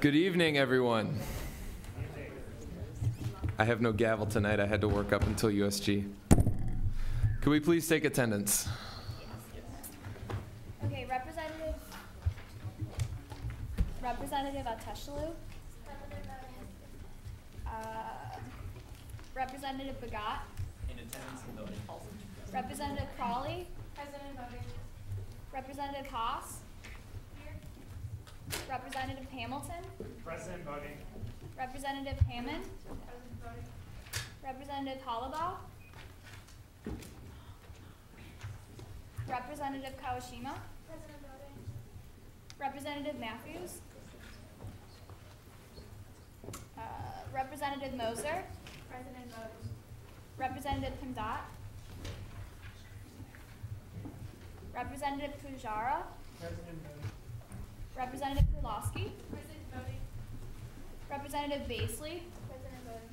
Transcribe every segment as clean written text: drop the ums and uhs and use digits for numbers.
Good evening, everyone. I have no gavel tonight. I had to work up until USG. Could we please take attendance? Okay, Representative Ateshlu. Representative Bagat. In attendance and voting. Representative Crawley. President voting. Representative Haas. Here. Representative Hamilton. President voting. Representative Hammond. President voting. Representative Hollibaugh. Representative Kawashima. President voting. Representative Matthews. Representative Moser. President voting. Representative Pimdot. Representative Pujara. President voting. Representative Pulowski. President voting. Representative Basley. President voting.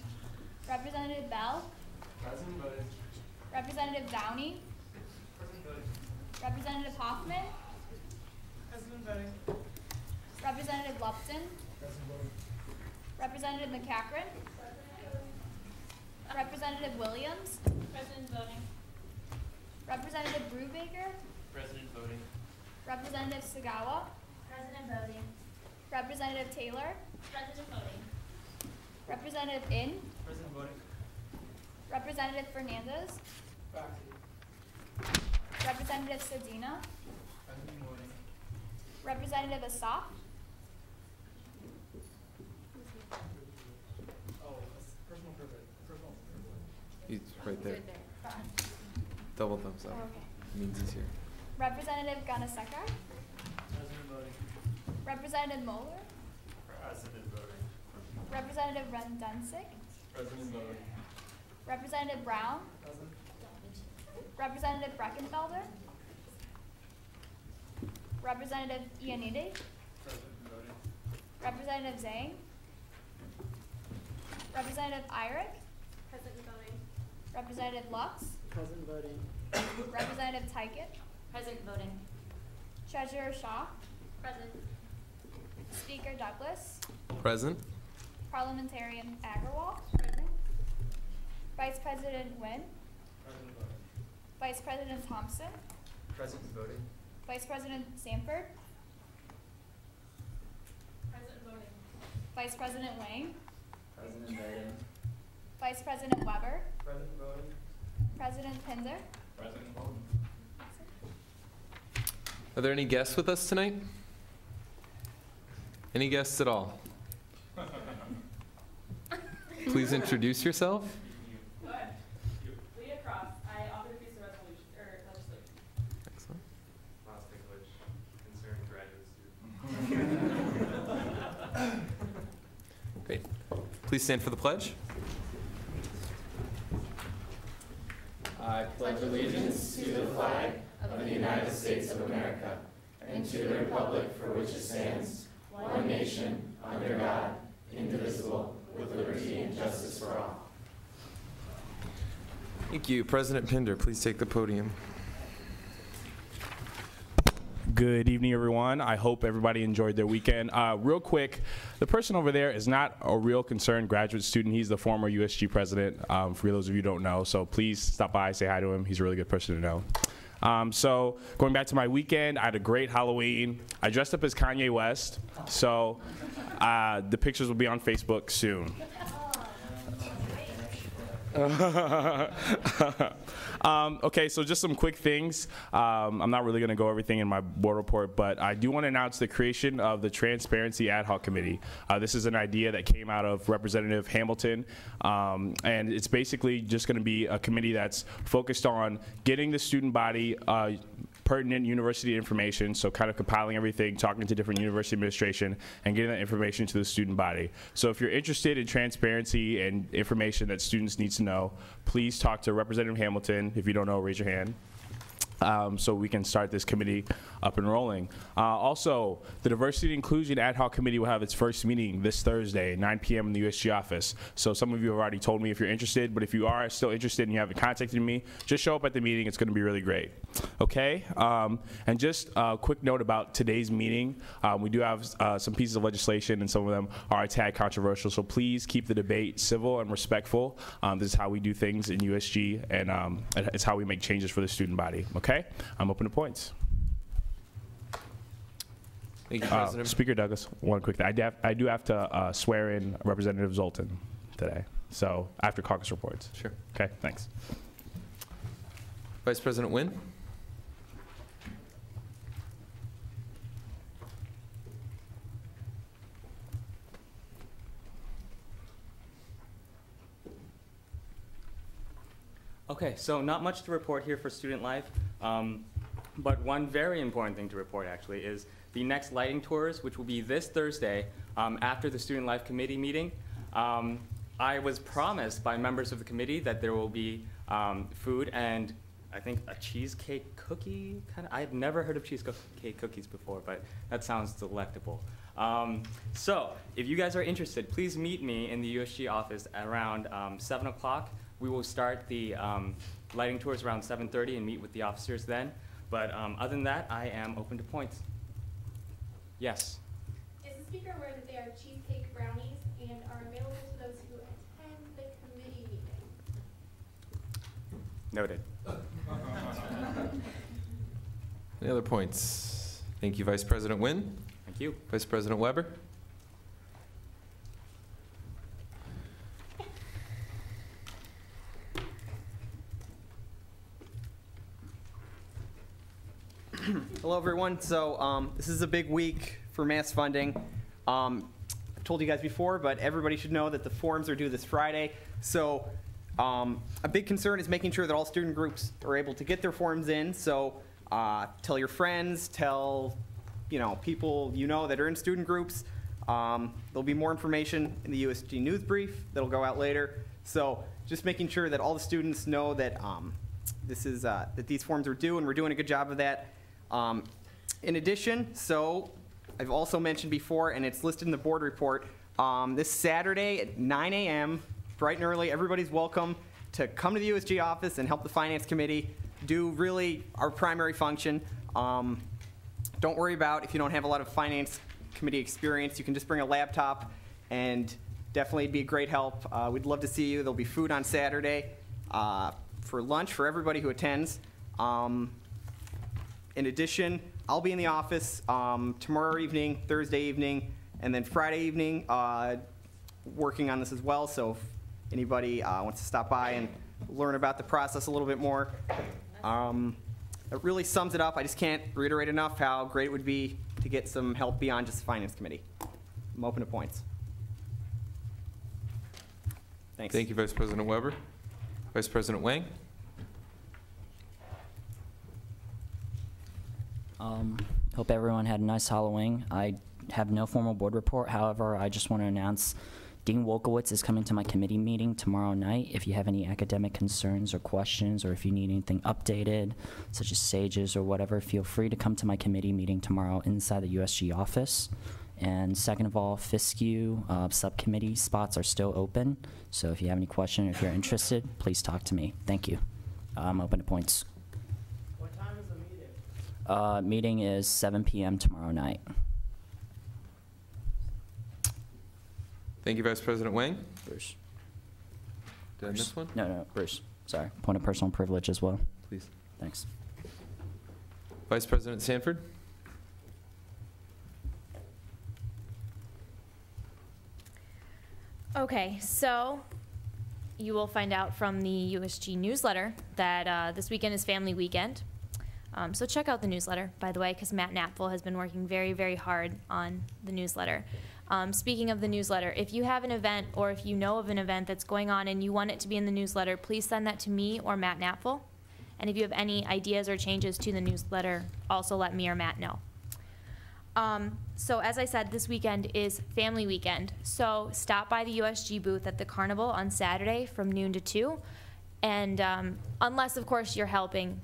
Representative Bell. President voting. Representative Downey. President voting. Representative Hoffman. President voting. Representative Lupton. President voting. Representative McCachran. Representative Williams. President voting. Representative Brubaker. President voting. Representative Sagawa. President voting. Representative Taylor. President voting. Representative In. President voting. Representative Fernandez. Faculty. Representative Sedina. President voting. Representative Asaf. Oh, that's personal privilege. Personal privilege. He's right there. Double thumbs up. Okay. Means he's here. Representative Gunasekar. President voting. Representative Moeller. President voting. Representative Renduncic. President voting. Representative Brown. Present. Representative Breckenfelder. Representative Ioannidis. President voting. Representative Zhang. Representative Irick. President voting. Representative Lux. President voting. Representative Tykett. President voting. Treasurer Shaw. Present. Speaker Douglas. Present. Parliamentarian Agarwal. Present. Vice President Nguyen. President voting. Vice President Thompson. President voting. Vice President Sanford. President voting. Vice President Wang. President voting. Vice President Weber. President voting. President Pinder. President voting. Are there any guests with us tonight? Any guests at all? Please introduce yourself. Good. Leah Cross. I offer a piece of resolution or legislation. Excellent. Last English. Concerned graduate student. Great. Please stand for the pledge. I pledge allegiance to the flag of the United States of America and to the republic for which it stands, one nation, under God, indivisible, with liberty and justice for all. Thank you. President Pinder, please take the podium. Good evening, everyone. I hope everybody enjoyed their weekend. Real quick, the person over there is not a real concerned graduate student. He's the former USG president, for those of you who don't know. So please stop by, say hi to him. He's a really good person to know. So going back to my weekend, I had a great Halloween. I dressed up as Kanye West. So the pictures will be on Facebook soon. Okay, so just some quick things. I'm not really going to go everything in my board report, but I do want to announce the creation of the Transparency Ad Hoc Committee. This is an idea that came out of Representative Hamilton, and it's basically just going to be a committee that's focused on getting the student body pertinent university information, so kind of compiling everything, talking to different university administration, and getting that information to the student body. So if you're interested in transparency and information that students need to know, please talk to Representative Hamilton. If you don't know, raise your hand. so we can start this committee up and rolling. Also, the Diversity and Inclusion Ad Hoc Committee will have its first meeting this Thursday, 9 p.m. in the USG office. So some of you have already told me if you're interested, but if you are still interested and you haven't contacted me, just show up at the meeting. It's going to be really great. Okay? And just a quick note about today's meeting. We do have some pieces of legislation, and some of them are a tad controversial, so please keep the debate civil and respectful. This is how we do things in USG, and it's how we make changes for the student body. Okay? I'm open to points. Thank you, President. Speaker Douglas, one quick thing. I do have to swear in Representative Zoltan today, so after caucus reports. Sure. Okay, thanks. Vice President Nguyen. Okay, so not much to report here for student life, but one very important thing to report actually is the next lighting tours, which will be this Thursday after the Student Life Committee meeting. I was promised by members of the committee that there will be food and I think a cheesecake cookie kind of. I've never heard of cheesecake cookies before, but that sounds delectable. So if you guys are interested, please meet me in the USG office at around 7 o'clock. We will start the lighting tours around 7:30 and meet with the officers then. But other than that, I am open to points. Yes? Is the speaker aware that they are cheesecake brownies and are available to those who attend the committee meeting? Noted. Any other points? Thank you, Vice President Nguyen. Thank you. Vice President Weber. Hello, everyone. So this is a big week for mass funding. I've told you guys before, but everybody should know that the forms are due this Friday. So a big concern is making sure that all student groups are able to get their forms in. So tell your friends, tell people that are in student groups. There'll be more information in the USG news brief that'll go out later. So just making sure that all the students know that that these forms are due, and we're doing a good job of that. In addition, so I've also mentioned before, and it's listed in the board report, this Saturday at 9 a.m., bright and early, everybody's welcome to come to the USG office and help the Finance Committee do really our primary function. Don't worry about if you don't have a lot of Finance Committee experience. You can just bring a laptop, and definitely it'd be a great help. We'd love to see you. There'll be food on Saturday for lunch for everybody who attends. In addition, I'll be in the office tomorrow evening, Thursday evening, and then Friday evening working on this as well. So if anybody wants to stop by and learn about the process a little bit more, it really sums it up. I just can't reiterate enough how great it would be to get some help beyond just the Finance Committee. I'm open to points. Thanks. Thank you, Vice President Weber. Vice President Wang. Hope everyone had a nice Halloween. I have no formal board report. However, I just want to announce Dean Wolkowitz is coming to my committee meeting tomorrow night. If you have any academic concerns or questions, or if you need anything updated, such as SAGES or whatever, feel free to come to my committee meeting tomorrow inside the USG office. And second of all, FISCU subcommittee spots are still open. So if you have any question, if you're interested, please talk to me. Thank you. I'm open to points. What time is the meeting? Meeting is 7 p.m. tomorrow night. Thank you, Vice President Wang. Bruce. Did I miss one? No, Bruce. Sorry. Point of personal privilege as well. Please. Thanks. Vice President Sanford. Okay, so you will find out from the USG newsletter that this weekend is Family Weekend. So check out the newsletter, by the way, because Matt Knapfel has been working very, very hard on the newsletter. Speaking of the newsletter, if you have an event or if you know of an event that's going on and you want it to be in the newsletter, please send that to me or Matt Knapfel. And if you have any ideas or changes to the newsletter, also let me or Matt know. So as I said, this weekend is Family Weekend. So stop by the USG booth at the Carnival on Saturday from noon to 2. And unless, of course, you're helping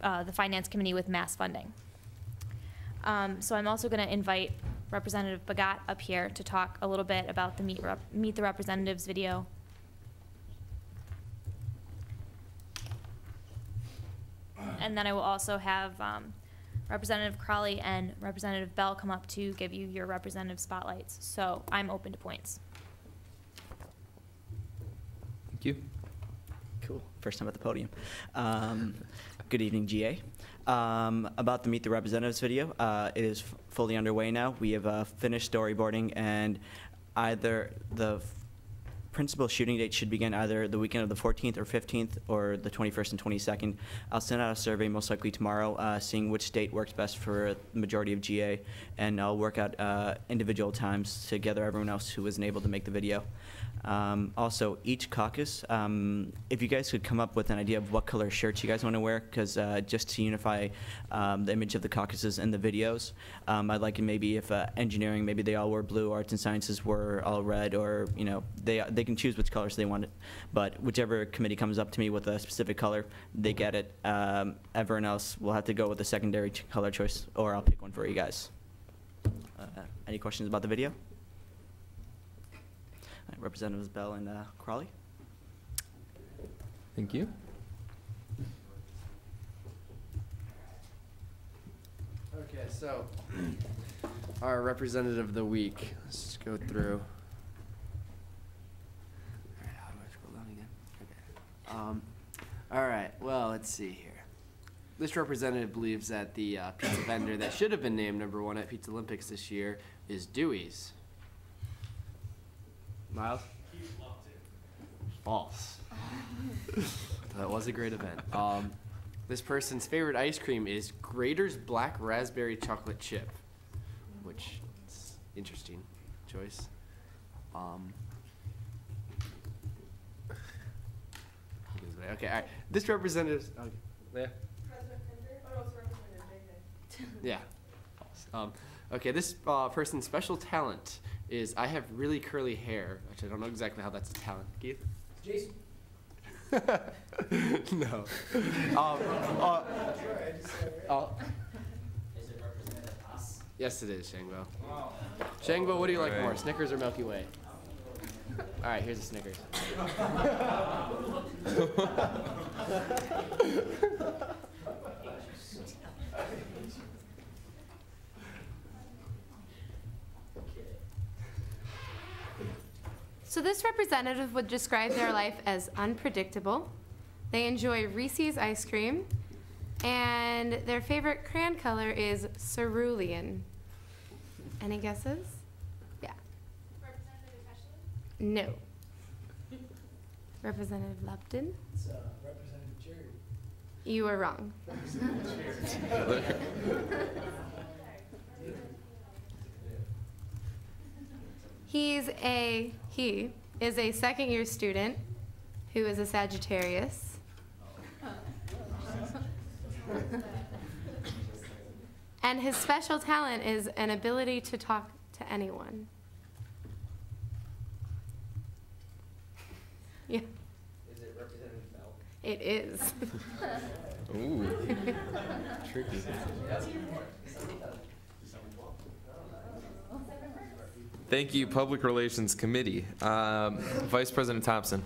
the Finance Committee with mass funding. So I'm also going to invite Representative Bagat up here to talk a little bit about the Meet the Representatives video. And then I will also have Representative Crawley and Representative Bell come up to give you your representative spotlights. So I'm open to points. Thank you. Cool. First time at the podium. Good evening, GA. About the Meet the Representatives video, it is fully underway now. We have finished storyboarding, and either the principal shooting date should begin either the weekend of the 14th or 15th or the 21st and 22nd. I'll send out a survey most likely tomorrow, seeing which date works best for the majority of GA, and I'll work out individual times to gather everyone else who wasn't able to make the video. Also, each caucus, if you guys could come up with an idea of what color shirts you guys want to wear, because just to unify the image of the caucuses and the videos, I'd like it maybe if engineering, maybe they all wore blue, arts and sciences were all red, or you know, they can choose which colors they want it. But whichever committee comes up to me with a specific color, they get it. Everyone else will have to go with a secondary color choice, or I'll pick one for you guys. Any questions about the video? Representatives Bell and Crawley. Thank you. Okay, so our representative of the week. Let's just go through. All right, how do I scroll down again? Okay. All right. Well, let's see here. This representative believes that the pizza vendor that should have been named #1 at Pizza Olympics this year is Dewey's. Miles? False. That was a great event. This person's favorite ice cream is Grater's Black Raspberry Chocolate Chip, which is interesting choice. Okay, all right. This representative's. Okay. Leah? President Pender? Oh, no, it's Representative JJ. Yeah. False. Okay, this person's special talent is I have really curly hair, which I don't know exactly how that's a talent. Keith? Jason. No. Is it Representative Haas? Yes, it is, Shangbo. Wow. Shangbo, what do you like more, Snickers or Milky Way? All right, here's a Snickers. So this representative would describe their life as unpredictable. They enjoy Reese's ice cream, and their favorite crayon color is cerulean. Any guesses? Yeah. Representative Ashley? No. Representative Lupton? It's Representative Jerry. You were wrong. He is a second-year student who is a Sagittarius. And his special talent is an ability to talk to anyone. Yeah. Is it Representative Bell? It is. Ooh. Tricky. Thank you, Public Relations Committee. Vice President Thompson.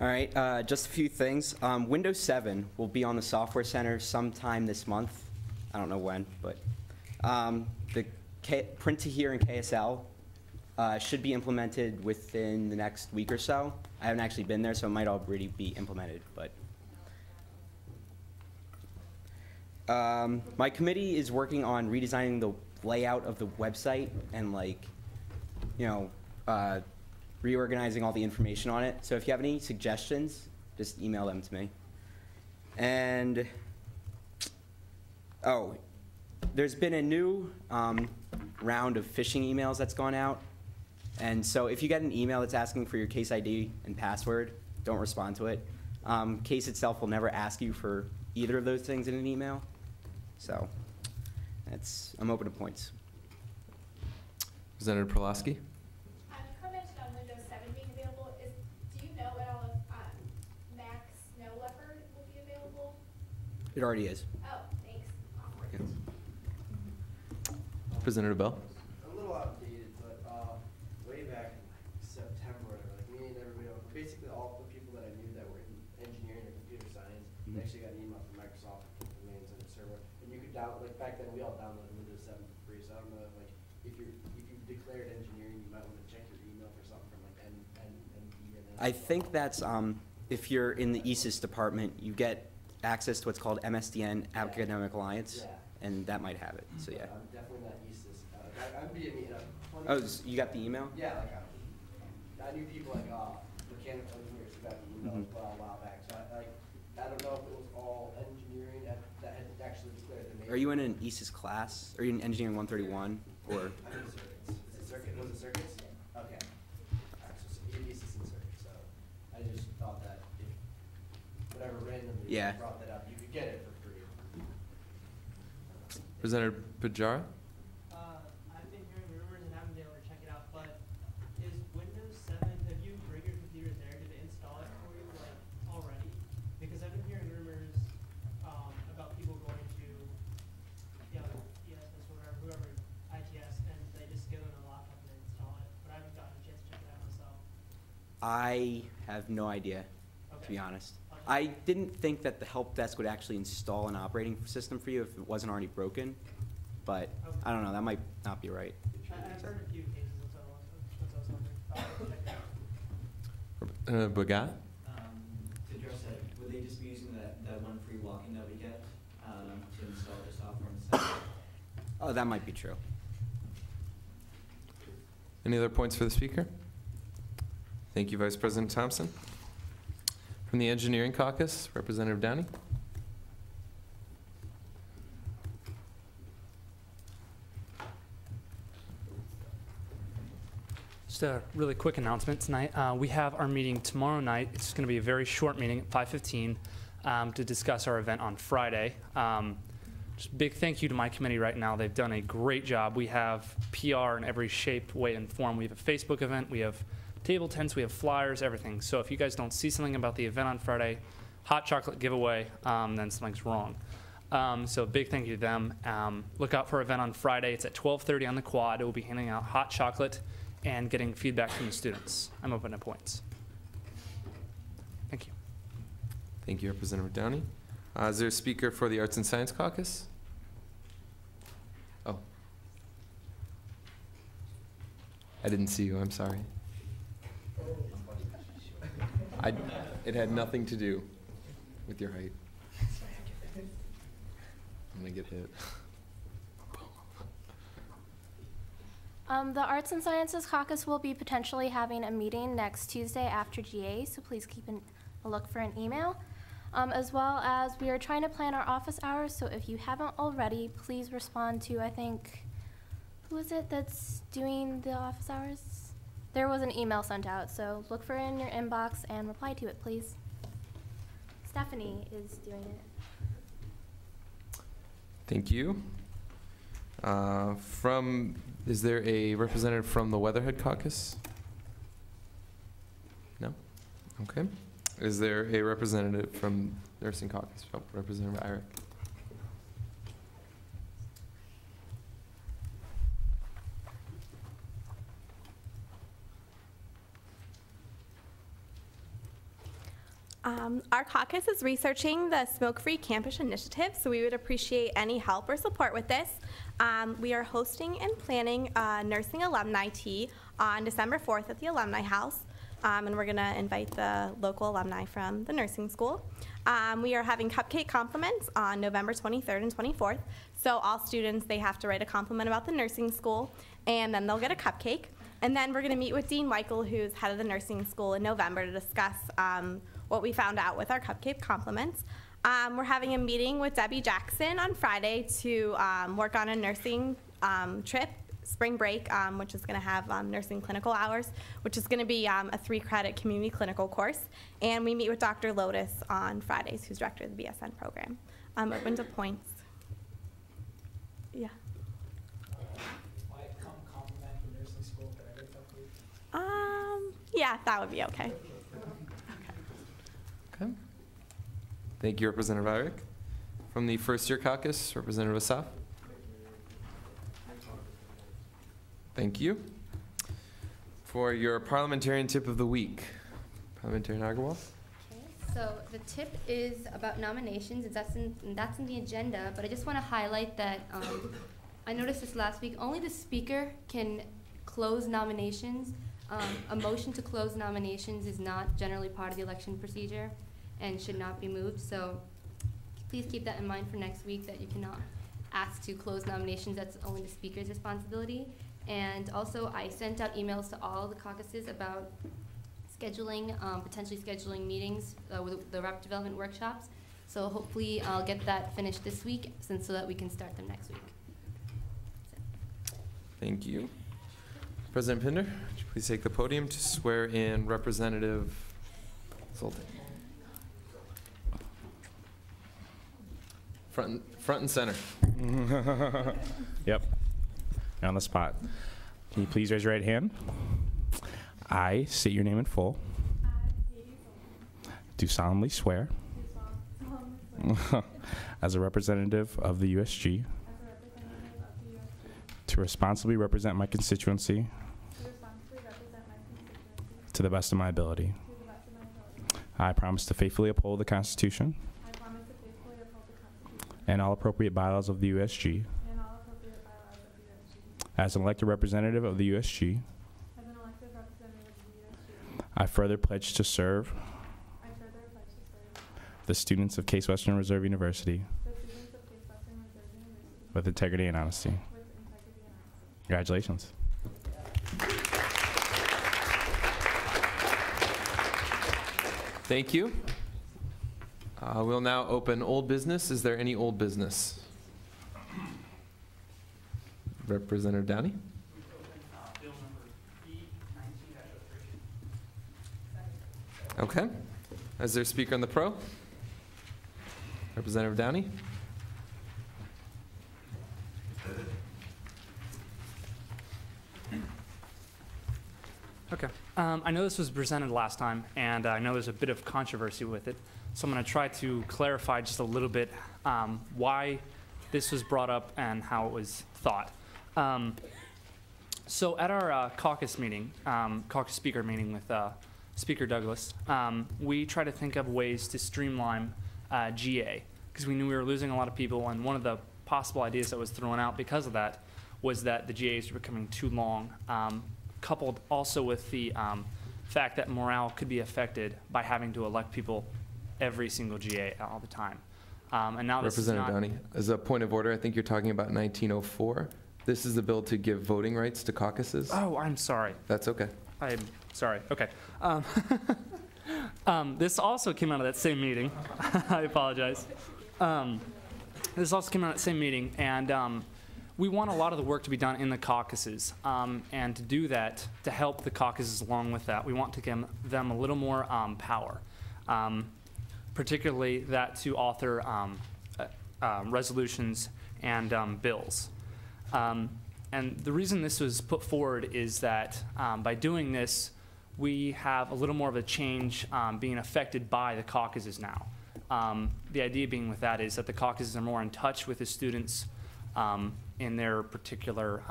All right, just a few things. Windows 7 will be on the Software Center sometime this month. I don't know when, but the print to hear in KSL should be implemented within the next week or so. I haven't actually been there, so it might already be implemented, but. My committee is working on redesigning the layout of the website and reorganizing all the information on it. So if you have any suggestions, just email them to me. And, there's been a new round of phishing emails that's gone out. And so if you get an email that's asking for your case ID and password, don't respond to it. Case itself will never ask you for either of those things in an email. So I'm open to points. Representative Perlowski. You mentioned on Windows 7 being available. Do you know at all if Mac Snow Leopard will be available? It already is. Oh, thanks. Representative Bell. A little outdated, but way back in like September, or like me and everybody, basically all the people that I knew that were in engineering or computer science, they actually got an email from Microsoft with the domains on the server, and you could download. Like back then, we all downloaded Windows 7 for free. So I don't know if like if you declared engineering, you might want to check your email for something from like NDNS. I think that's if you're in the ESIS department, you get access to what's called MSDN, Academic Alliance, and that might have it. So yeah. I'm definitely not ESIS. I'm being Oh, you got the email? Yeah, like I knew people like mechanical engineers who got the email a while back. So I don't know if it was all engineering that had actually declared the name. Are you in an ESIS class? Are you in Engineering 131 or? I'm in circuits. Is it circuit? Was it circuits? Okay. So ESIS and circuits. So I just thought that if whatever randomly brought that up, you could get it for free. Representative Pajara. I've been hearing rumors and haven't been able to check it out, but is Windows 7, have you bring your computer there? Did it install it for you like already? Because I've been hearing rumors about people going to ESS or whoever, ITS, and they just give them a laptop and they install it. But I haven't gotten a chance to check it out myself. I have no idea, to be honest. I didn't think that the help desk would actually install an operating system for you if it wasn't already broken, but I don't know, that might not be right. I've heard a few cases, that's what I was wondering. Bagat. To address that, would they just be using that one free walk-in that we get to install the software and stuff? Oh, that might be true. Any other points for the speaker? Thank you, Vice President Thompson. From the Engineering Caucus, Representative Downey. Just a really quick announcement tonight. We have our meeting tomorrow night. It's going to be a very short meeting at 5:15 to discuss our event on Friday. Just a big thank you to my committee right now. They've done a great job. We have PR in every shape, way, and form. We have a Facebook event. We have table tents, we have flyers, everything. So if you guys don't see something about the event on Friday, hot chocolate giveaway, then something's wrong. So big thank you to them. Look out for our event on Friday. It's at 12:30 on the quad. It will be handing out hot chocolate and getting feedback from the students. I'm open to points. Thank you. Thank you, Representative Downey. Is there a speaker for the Arts and Science Caucus? Oh. I didn't see you, I'm sorry. It had nothing to do with your height. I'm gonna get hit. The Arts and Sciences Caucus will be potentially having a meeting next Tuesday after GA, so please keep a look for an email. As well as we are trying to plan our office hours, so if you haven't already, please respond to, I think, who is it that's doing the office hours? There was an email sent out, so look for it in your inbox and reply to it, please. Stephanie is doing it. Thank you. Is there a representative from the Weatherhead Caucus? No? Okay. Is there a representative from Nursing Caucus? Oh, Representative Irick. Our caucus is researching the Smoke-Free Campus Initiative, so we would appreciate any help or support with this. We are hosting and planning a nursing alumni tea on December 4th at the Alumni House, and we're going to invite the local alumni from the nursing school. We are having cupcake compliments on November 23rd and 24th, so all students, they have to write a compliment about the nursing school, and then they'll get a cupcake. And then we're going to meet with Dean Weichel, who's head of the nursing school, in November to discuss what we found out with our cupcake compliments. We're having a meeting with Debbie Jackson on Friday to work on a nursing trip, spring break, which is going to have nursing clinical hours, which is going to be a 3-credit community clinical course. And we meet with Dr. Lotus on Fridays, who's director of the BSN program. I'm open to points. Yeah. Why come compliment the nursing Yeah, that would be okay. Okay. Thank you, Representative Irick. From the First Year Caucus, Representative Asaf. Thank you. For your parliamentarian tip of the week, Parliamentarian Agarwal. So the tip is about nominations, and that's in the agenda, but I just want to highlight that I noticed this last week, only the speaker can close nominations. A motion to close nominations is not generally part of the election procedure and should not be moved, so please keep that in mind for next week, that you cannot ask to close nominations. That's only the speaker's responsibility. And also, I sent out emails to all the caucuses about scheduling, potentially scheduling meetings with the rep development workshops. So hopefully I'll get that finished this week so that we can start them next week. Thank you. President Pinder, would you please take the podium to swear in Representative Zoltan? Front and center. Yep. On the spot. Can you please raise your right hand? I state your name in full. Do solemnly swear as a representative of the USG to responsibly represent my constituency to the best of my ability. I promise to faithfully uphold the Constitution and all appropriate bylaws of the USG. As an elected representative of the USG, I further pledge to serve the students of Case Western Reserve University with integrity and honesty. Congratulations. Thank you. We'll now open old business. Is there any old business? Representative Downey. Okay. Is there a speaker on the pro? Representative Downey. Okay. I know this was presented last time, and I know there's a bit of controversy with it. So I'm going to try to clarify just a little bit why this was brought up and how it was thought. So at our caucus meeting, caucus speaker meeting with Speaker Douglas, we tried to think of ways to streamline GA, because we knew we were losing a lot of people, and one of the possible ideas that was thrown out because of that was that the GAs were becoming too long, coupled also with the fact that morale could be affected by having to elect people every single GA all the time. And now this is Representative Downey, as a point of order, I think you're talking about 1904. This is the bill to give voting rights to caucuses. Oh, I'm sorry. That's okay. I'm sorry. Okay. This also came out of that same meeting. I apologize. This also came out of that same meeting, and we want a lot of the work to be done in the caucuses. And to do that, to help the caucuses along with that, we want to give them a little more power, particularly that to author resolutions and bills. And the reason this was put forward is that by doing this, we have a little more of a change being affected by the caucuses now. The idea being with that is that the caucuses are more in touch with the students in their particular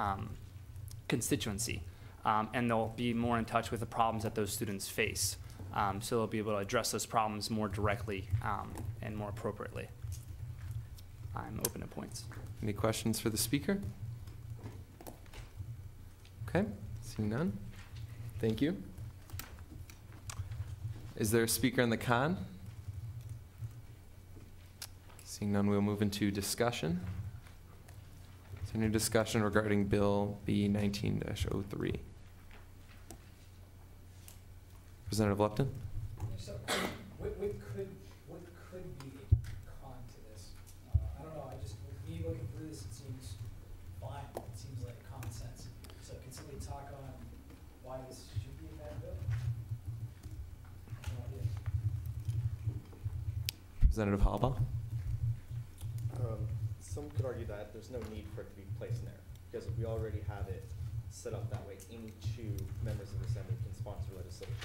constituency, and they'll be more in touch with the problems that those students face. So they'll be able to address those problems more directly and more appropriately. I'm open to points. Any questions for the speaker? Okay, seeing none. Thank you. Is there a speaker in the con? Seeing none, we'll move into discussion. Is there any discussion regarding Bill B 19-03? Representative Lupton? So, what could be a con to this? I don't know. With me looking through this, it seems fine. It seems like common sense. So, can somebody talk on why this should be a bad bill? No idea. Representative Hallbaugh? Some could argue that there's no need for it to be placed in there because we already have it set up that way. Any two members of the Assembly can sponsor legislation.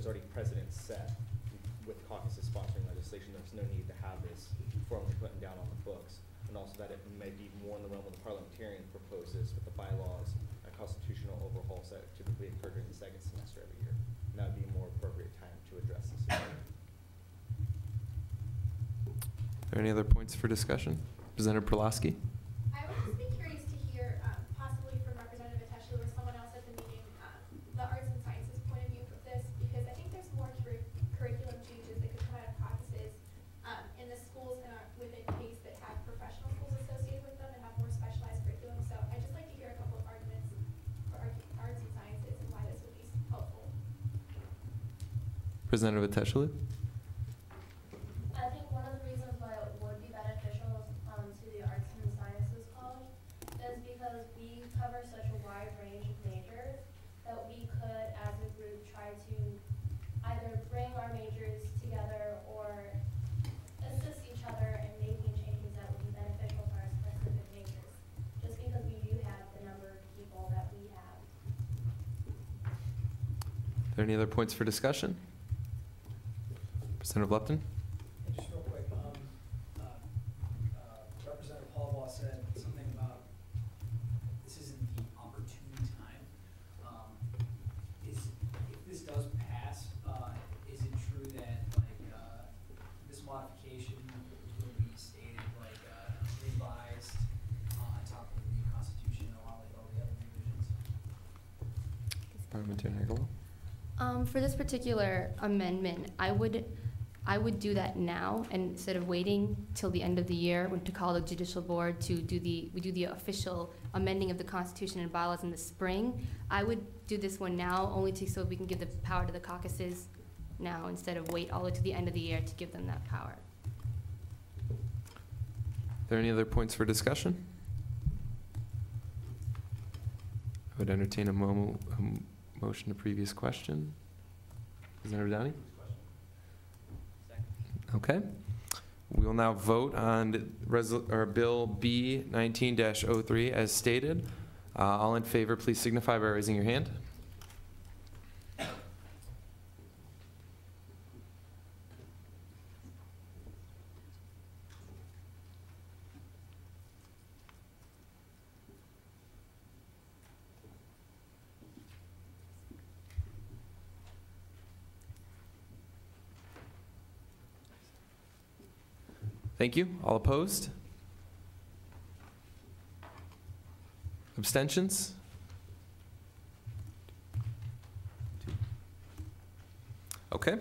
there's already precedent set with caucuses sponsoring legislation. There's no need to have this formally put down on the books. And also that it may be more in the realm of the parliamentarian proposes with the bylaws and constitutional overhauls that typically occur during the second semester every year. And that would be a more appropriate time to address this issue. Are there any other points for discussion? Representative Perlowski? I would just be curious to hear, possibly from Representative Ateshlu or someone else at the meeting, the arts and sciences point of view of this, because I think there's more curriculum changes that could come out of caucuses in the schools within CASE that have professional schools associated with them and have more specialized curriculum. So I'd just like to hear a couple of arguments for arts and sciences and why this would be helpful. Representative Ateshlu? I think one of the reasons why it would be beneficial to the Arts and Sciences College is because we cover such a wide range of majors that we could, as a group, try to either bring our majors together or assist each other in making changes that would be beneficial for our specific majors, just because we do have the number of people that we have. Are there any other points for discussion? Representative Lupton? Just real quick, Representative Holloway said something about this isn't the opportune time. If this does pass, is it true that this modification will be stated revised on top of the Constitution along with all the other revisions? Parliamentarian Agarwal? For this particular amendment, I would do that now instead of waiting till the end of the year to call the judicial board to do the official amending of the Constitution and bylaws in the spring. I would do this one now only so we can give the power to the caucuses now instead of wait all the way to the end of the year to give them that power. Are there any other points for discussion? I would entertain a motion to previous question. Representative Downey? Okay. We will now vote on Bill B 19-03 as stated. All in favor, please signify by raising your hand. Thank you. All opposed? Abstentions? Okay.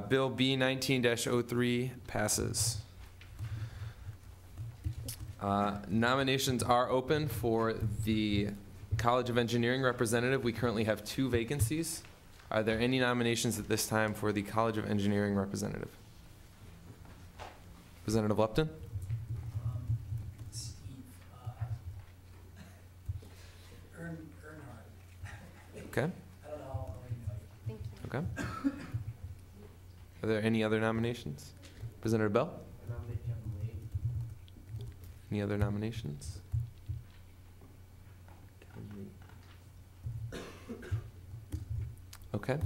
Bill B 19-03 passes. Nominations are open for the College of Engineering representative. We currently have 2 vacancies. Are there any nominations at this time for the College of Engineering representative? Representative Lupton? Steve, Earnhardt. Okay. I don't know how well you know you. Thank you. Okay. Are there any other nominations? Representative Bell? I nominate Kevin Lee. Any other nominations? Okay.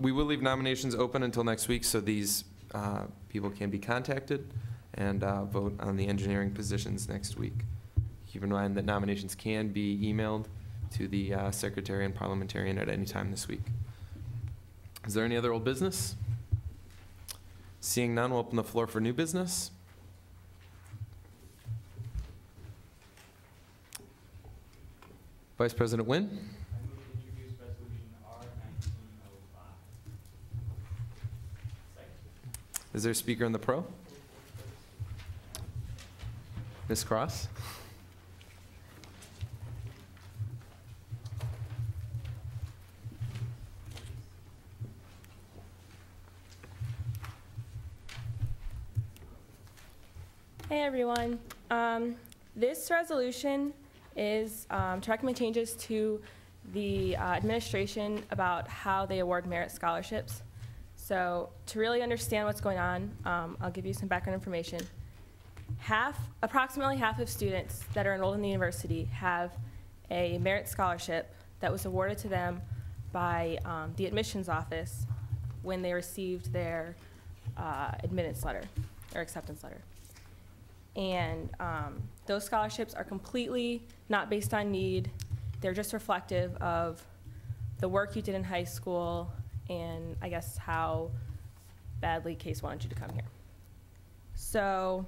We will leave nominations open until next week so these people can be contacted and vote on the engineering positions next week. Keep in mind that nominations can be emailed to the secretary and parliamentarian at any time this week. Is there any other old business? Seeing none, we'll open the floor for new business. Vice President Nguyen? I move to introduce resolution R1905. Second. Is there a speaker in the pro? Ms. Cross? Hey everyone. This resolution is to recommend changes to the administration about how they award merit scholarships. So to really understand what's going on, I'll give you some background information. Approximately half of students that are enrolled in the university have a merit scholarship that was awarded to them by the admissions office when they received their admittance letter or acceptance letter. And those scholarships are completely not based on need. They're just reflective of the work you did in high school and I guess how badly Case wanted you to come here. So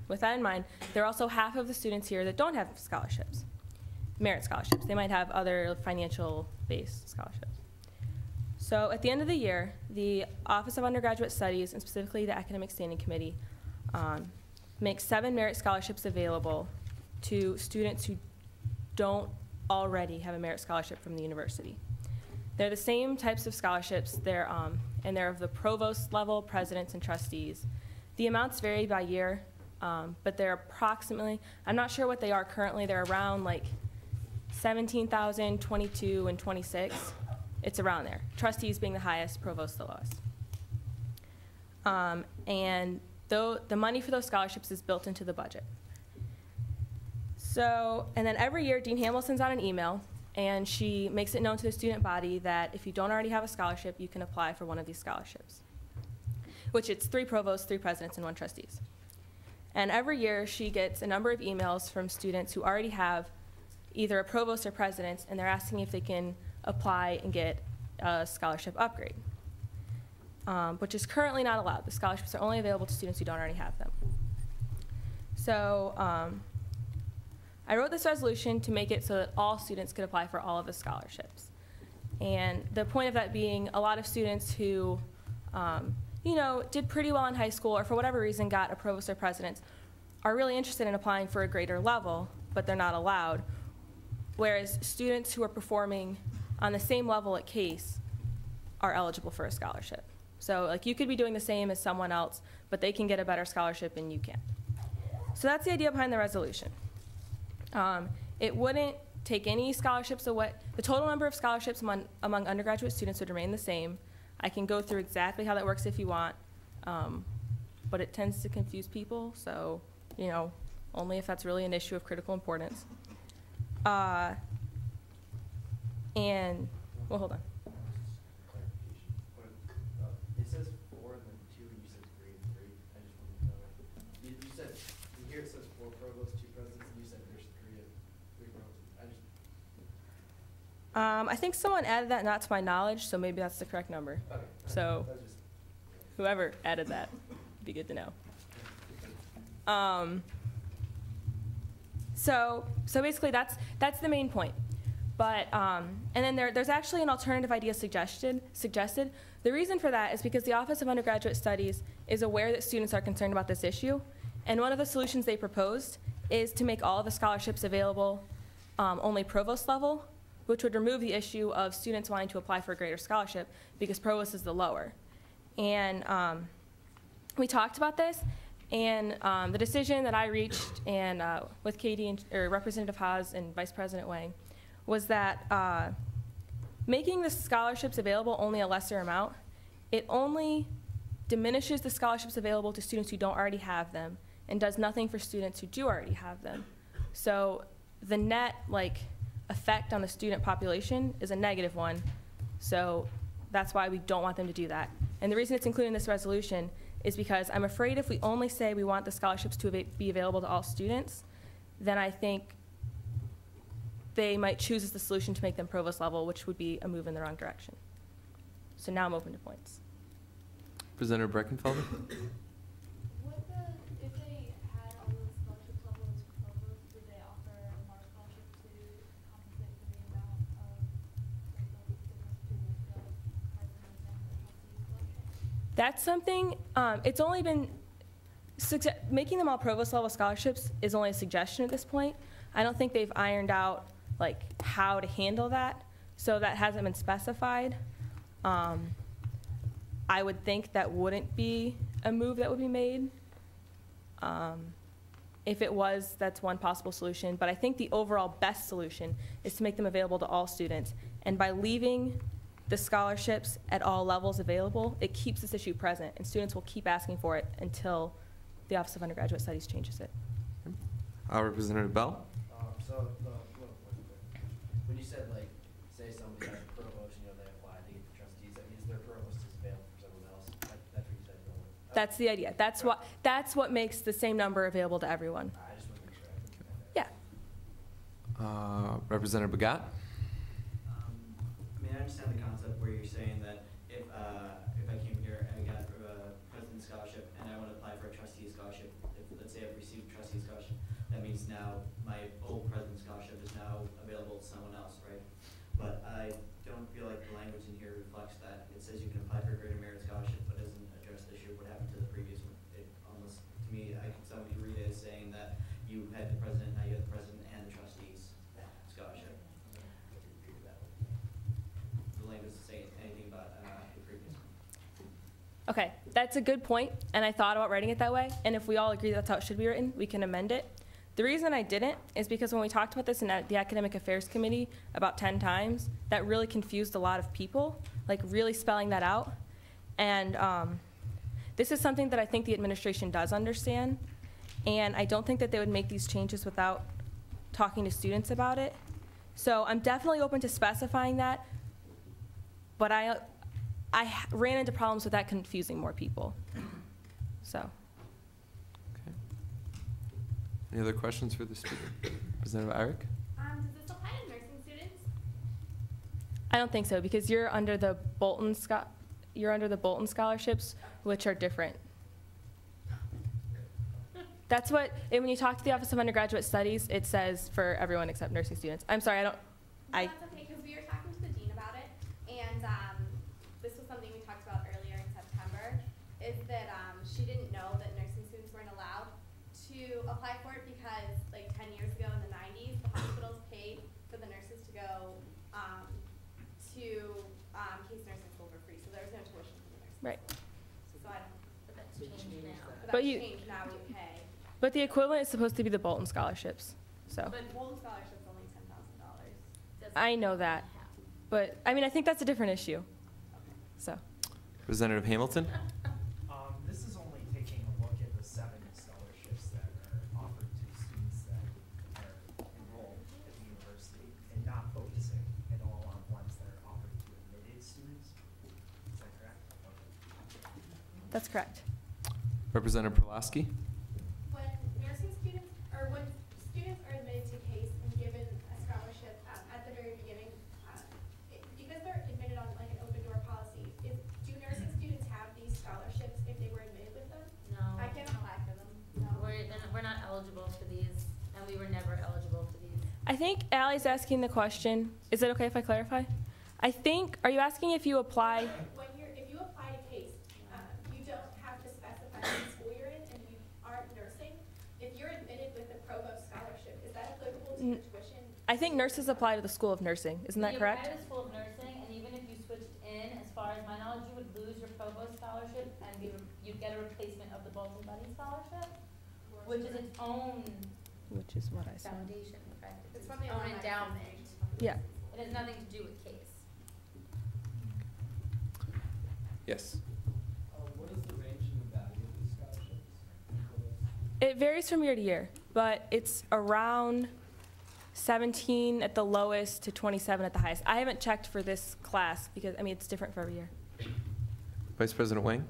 with that in mind, there are also half of the students here that don't have scholarships, merit scholarships. They might have other financial-based scholarships. So at the end of the year, the Office of Undergraduate Studies, and specifically the Academic Standing Committee, makes 7 merit scholarships available to students who don't already have a merit scholarship from the university. They're the same types of scholarships. And they're of the provost level, presidents, and trustees. The amounts vary by year, but they're approximately, I'm not sure what they are currently, they're around like 17,000, 22, and 26. It's around there. Trustees being the highest, provost the lowest. And the money for those scholarships is built into the budget. So, and then every year, Dean Hamill sends out an email, and she makes it known to the student body that if you don't already have a scholarship, you can apply for one of these scholarships, which it's 3 provosts, 3 presidents, and 1 trustees. And every year, she gets a number of emails from students who already have either a provost or president, and they're asking if they can apply and get a scholarship upgrade, which is currently not allowed. The scholarships are only available to students who don't already have them. So I wrote this resolution to make it so that all students could apply for all of the scholarships. And the point of that being a lot of students who did pretty well in high school or for whatever reason got a provost or president are really interested in applying for a greater level, but they're not allowed. Whereas students who are performing on the same level at Case are eligible for a scholarship. So like you could be doing the same as someone else, but they can get a better scholarship and you can't. So that's the idea behind the resolution. It wouldn't take any scholarships away. The total number of scholarships among undergraduate students would remain the same. I can go through exactly how that works if you want, but it tends to confuse people, so, only if that's really an issue of critical importance. Well, hold on. It says 4 and then 2, and you said 3 and 3. I just wanted to know. You said, here it says 4 provosts, 2 presidents, and you said there's 3 provosts. I think someone added that not to my knowledge, so maybe that's the correct number. Okay. So whoever added that would be good to know. So basically that's the main point. But and then there's actually an alternative idea suggested. The reason for that is because the Office of Undergraduate Studies is aware that students are concerned about this issue, and one of the solutions they proposed is to make all of the scholarships available only provost level, which would remove the issue of students wanting to apply for a greater scholarship because provost is the lower. And we talked about this, and the decision that I reached and with Katie or Representative Haas and Vice President Wang was that making the scholarships available only a lesser amount, it only diminishes the scholarships available to students who don't already have them and does nothing for students who do already have them. So the net effect on the student population is a negative one. So that's why we don't want them to do that. And the reason it's included in this resolution is because I'm afraid if we only say we want the scholarships to be available to all students, then I think they might choose as the solution to make them provost level, which would be a move in the wrong direction. So now I'm open to points. Presenter Breckenfelder? If they had all those scholarships level as provost, would they offer more scholarship to compensate for the amount of the difference between the president's and the trustee's scholarship? That's something, it's only been, making them all provost level scholarships is only a suggestion at this point. I don't think they've ironed out how to handle that, so that hasn't been specified. I would think that wouldn't be a move that would be made. If it was, that's one possible solution, but I think the overall best solution is to make them available to all students, and by leaving the scholarships at all levels available, it keeps this issue present, and students will keep asking for it until the Office of Undergraduate Studies changes it. Representative Bell? So when you said say somebody has their provost is available for someone else. That's what you said, Bill. That's the idea. That's what makes the same number available to everyone. I just want to make sure. Yeah. Representative Bagat? I mean, I understand the concept where you're saying that if I came here and I got a president's scholarship and I want to apply for a trustee scholarship, if let's say I've received a trustee scholarship, that means now my old president's scholarship is now available to someone else, right? But I don't feel like the language in here reflects that. It says you can apply for a greater merit scholarship, but doesn't address the issue of what happened to the previous one. It almost, to me, somebody could read it as saying that you had the president, now you have the president and the trustees scholarship. The language doesn't say anything about the previous one. Okay, that's a good point, and I thought about writing it that way, and if we all agree that's how it should be written, we can amend it. The reason I didn't is because when we talked about this in the Academic Affairs Committee about 10 times, that really confused a lot of people, like really spelling that out. And this is something that I think the administration does understand, and I don't think that they would make these changes without talking to students about it. So I'm definitely open to specifying that, but I ran into problems with that confusing more people. So. Any other questions for the speaker? Representative Irick? Does this apply to nursing students? I don't think so, because you're under the Bolton scholarships, which are different. That's what, and when you talk to the Office of Undergraduate Studies, it says for everyone except nursing students. I'm sorry, That's okay, because we were talking to the dean about it, and this was something we talked about earlier in September, is that she didn't know that nursing students weren't allowed to apply for it because, like, 10 years ago in the 90s, the hospitals paid for the nurses to go to case nursing school for free, so there was no tuition for the nurses. Right. So I don't. But that's changed now. But But that's you- changed now. We pay. But the equivalent is supposed to be the Bolton scholarships, so. But Bolton scholarship's only $10,000. I know that, but, I mean, I think that's a different issue, so. Representative Hamilton? This is only taking a look at the 7 scholarships that are offered to students that are enrolled at the university and not focusing at all on ones that are offered to admitted students. Is that correct? Okay. That's correct. Representative Perlowski? When nursing students, or when students are admitted to CASE and given a scholarship at the very beginning, because they're admitted on like an open door policy, do nursing students have these scholarships if they were admitted with them? No. I can't apply for them. No. We're not eligible for these, and we were never eligible for these. I think Allie's asking the question, is it okay if I clarify? I think, are you asking if you apply? If you apply to CASE, you don't have to specify what school you're in, and you aren't nursing. If you're admitted with the provost scholarship, is that applicable to your tuition? I think nurses apply to the School of Nursing, isn't that You correct? apply to the School of Nursing, and even if you switched in, as far as my knowledge, you would lose your provost scholarship, and you'd get a replacement of the Bolton Buddy Scholarship, which is its own Which is what I said. foundation, correct? It's its from the own Alumni endowment. Yeah. It has nothing to do with CASE. Yes. What is the range in the value of these scholarships? It varies from year to year, but it's around 17 at the lowest to 27 at the highest. I haven't checked for this class because, I mean, it's different for every year. Vice President Wang?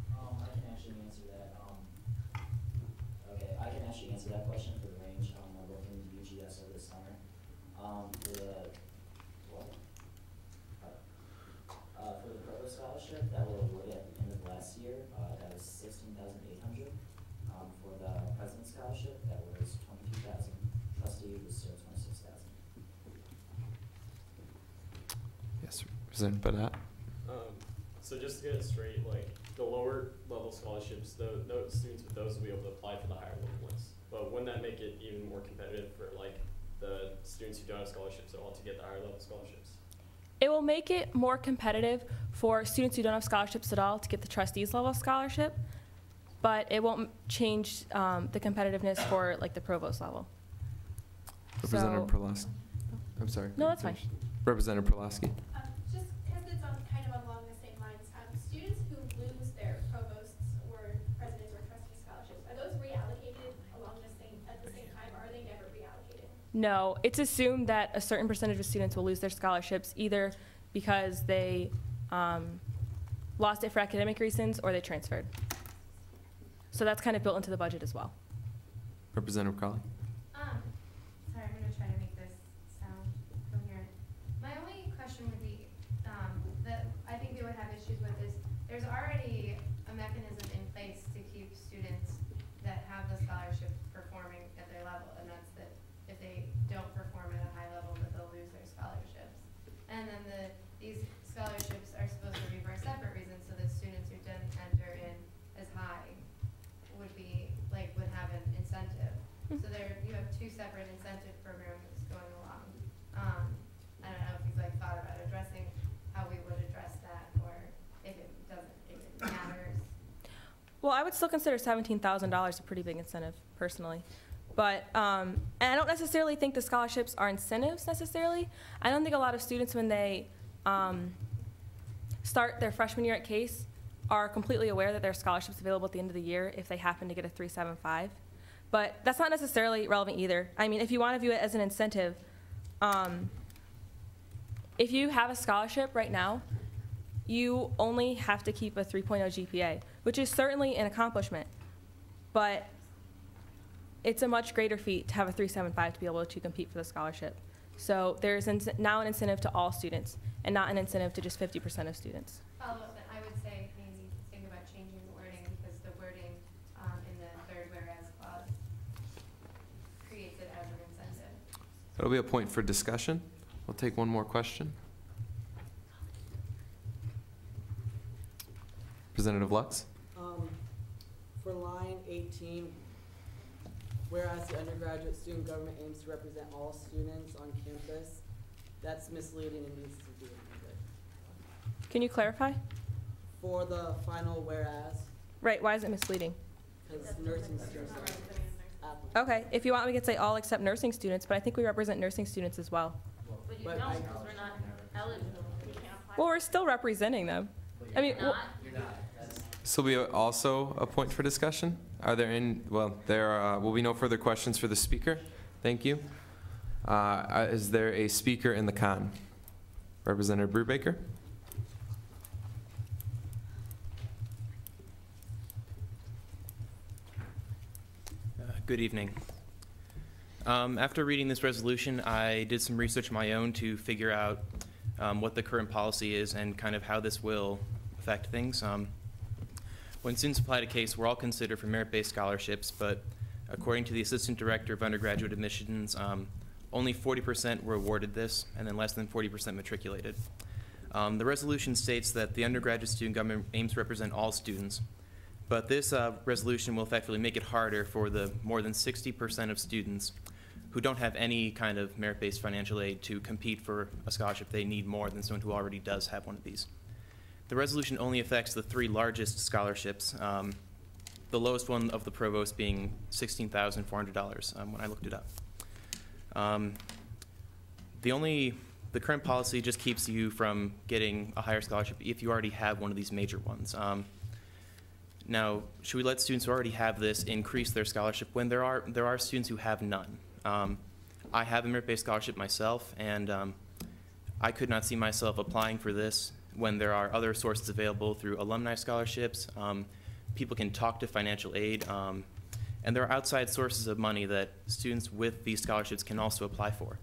I can actually answer that. Okay, I can actually answer that question for the range. I'm working with UGS over the summer. For the provost scholarship, that was awarded at the end of last year. That was $16,800. For the president's scholarship, that was $22,000. Trustee was still $26,000. Yes, Representative Badat? So just to get it straight, like the lower level scholarships, no students with those will be able to apply for the higher level ones. But wouldn't that make it even more competitive for like the students who don't have scholarships at all to get the higher level scholarships? It will make it more competitive for students who don't have scholarships at all to get the trustees level scholarship, but it won't change the competitiveness for like the provost level. Representative So- Perlowski? I'm sorry. No, that's fine. Representative Perlowski? Just because it's kind of along the same lines, students who lose their provosts or presidents or trustee scholarships, are those reallocated at the same time, or are they never reallocated? No, it's assumed that a certain percentage of students will lose their scholarships either because they lost it for academic reasons, or they transferred. So that's kind of built into the budget as well. Representative Crowley. Sorry, I'm gonna try to make this sound coherent. My only question would be, that I think they would have issues with is, there's already a mechanism in place to keep students that have the scholarship performing at their level, and that's that if they don't perform at a high level, that they'll lose their scholarships. And then these scholarships are supposed to be for a separate reason, so that students who didn't enter in as high would have an incentive. So you have two separate incentive programs going along. I don't know if you've thought about addressing how we would address that, or if it matters. Well, I would still consider $17,000 a pretty big incentive, personally. But, and I don't necessarily think the scholarships are incentives necessarily. I don't think a lot of students, when they start their freshman year at Case, are completely aware that there are scholarships available at the end of the year if they happen to get a 3.75. But that's not necessarily relevant either. I mean, if you want to view it as an incentive, if you have a scholarship right now, you only have to keep a 3.0 GPA, which is certainly an accomplishment. But it's a much greater feat to have a 3.75 to be able to compete for the scholarship. So there's now an incentive to all students, and not an incentive to just 50% of students. Follow-up, then I would say maybe think about changing the wording, because the wording in the third whereas clause creates it as an incentive. That'll be a point for discussion. We'll take one more question. Representative Lux. For line 18, whereas the undergraduate student government aims to represent all students on campus, that's misleading and needs to be amended. Can you clarify? For the final whereas. Right, why is it misleading? Because nursing students are applicants. Okay, if you want, we could say all except nursing students, but I think we represent nursing students as well. But you don't, because we're not eligible. We can't apply. Well, we're still representing them. I mean, well, This will be also a point for discussion. Are there there will be no further questions for the speaker. Thank you. Is there a speaker in the con? Representative Brubaker. Good evening. After reading this resolution, I did some research of my own to figure out what the current policy is and kind of how this will affect things. When students apply to Case, we're all considered for merit-based scholarships, but according to the Assistant Director of Undergraduate Admissions, only 40% were awarded this, and then less than 40% matriculated. The resolution states that the undergraduate student government aims to represent all students, but this resolution will effectively make it harder for the more than 60% of students who don't have any kind of merit-based financial aid to compete for a scholarship. They need more than someone who already does have one of these. The resolution only affects the three largest scholarships, the lowest one of the provost being $16,400 when I looked it up. The current policy just keeps you from getting a higher scholarship if you already have one of these major ones. Now, should we let students who already have this increase their scholarship when there are students who have none? I have a merit-based scholarship myself, and I could not see myself applying for this when there are other sources available through alumni scholarships. People can talk to financial aid, and there are outside sources of money that students with these scholarships can also apply for.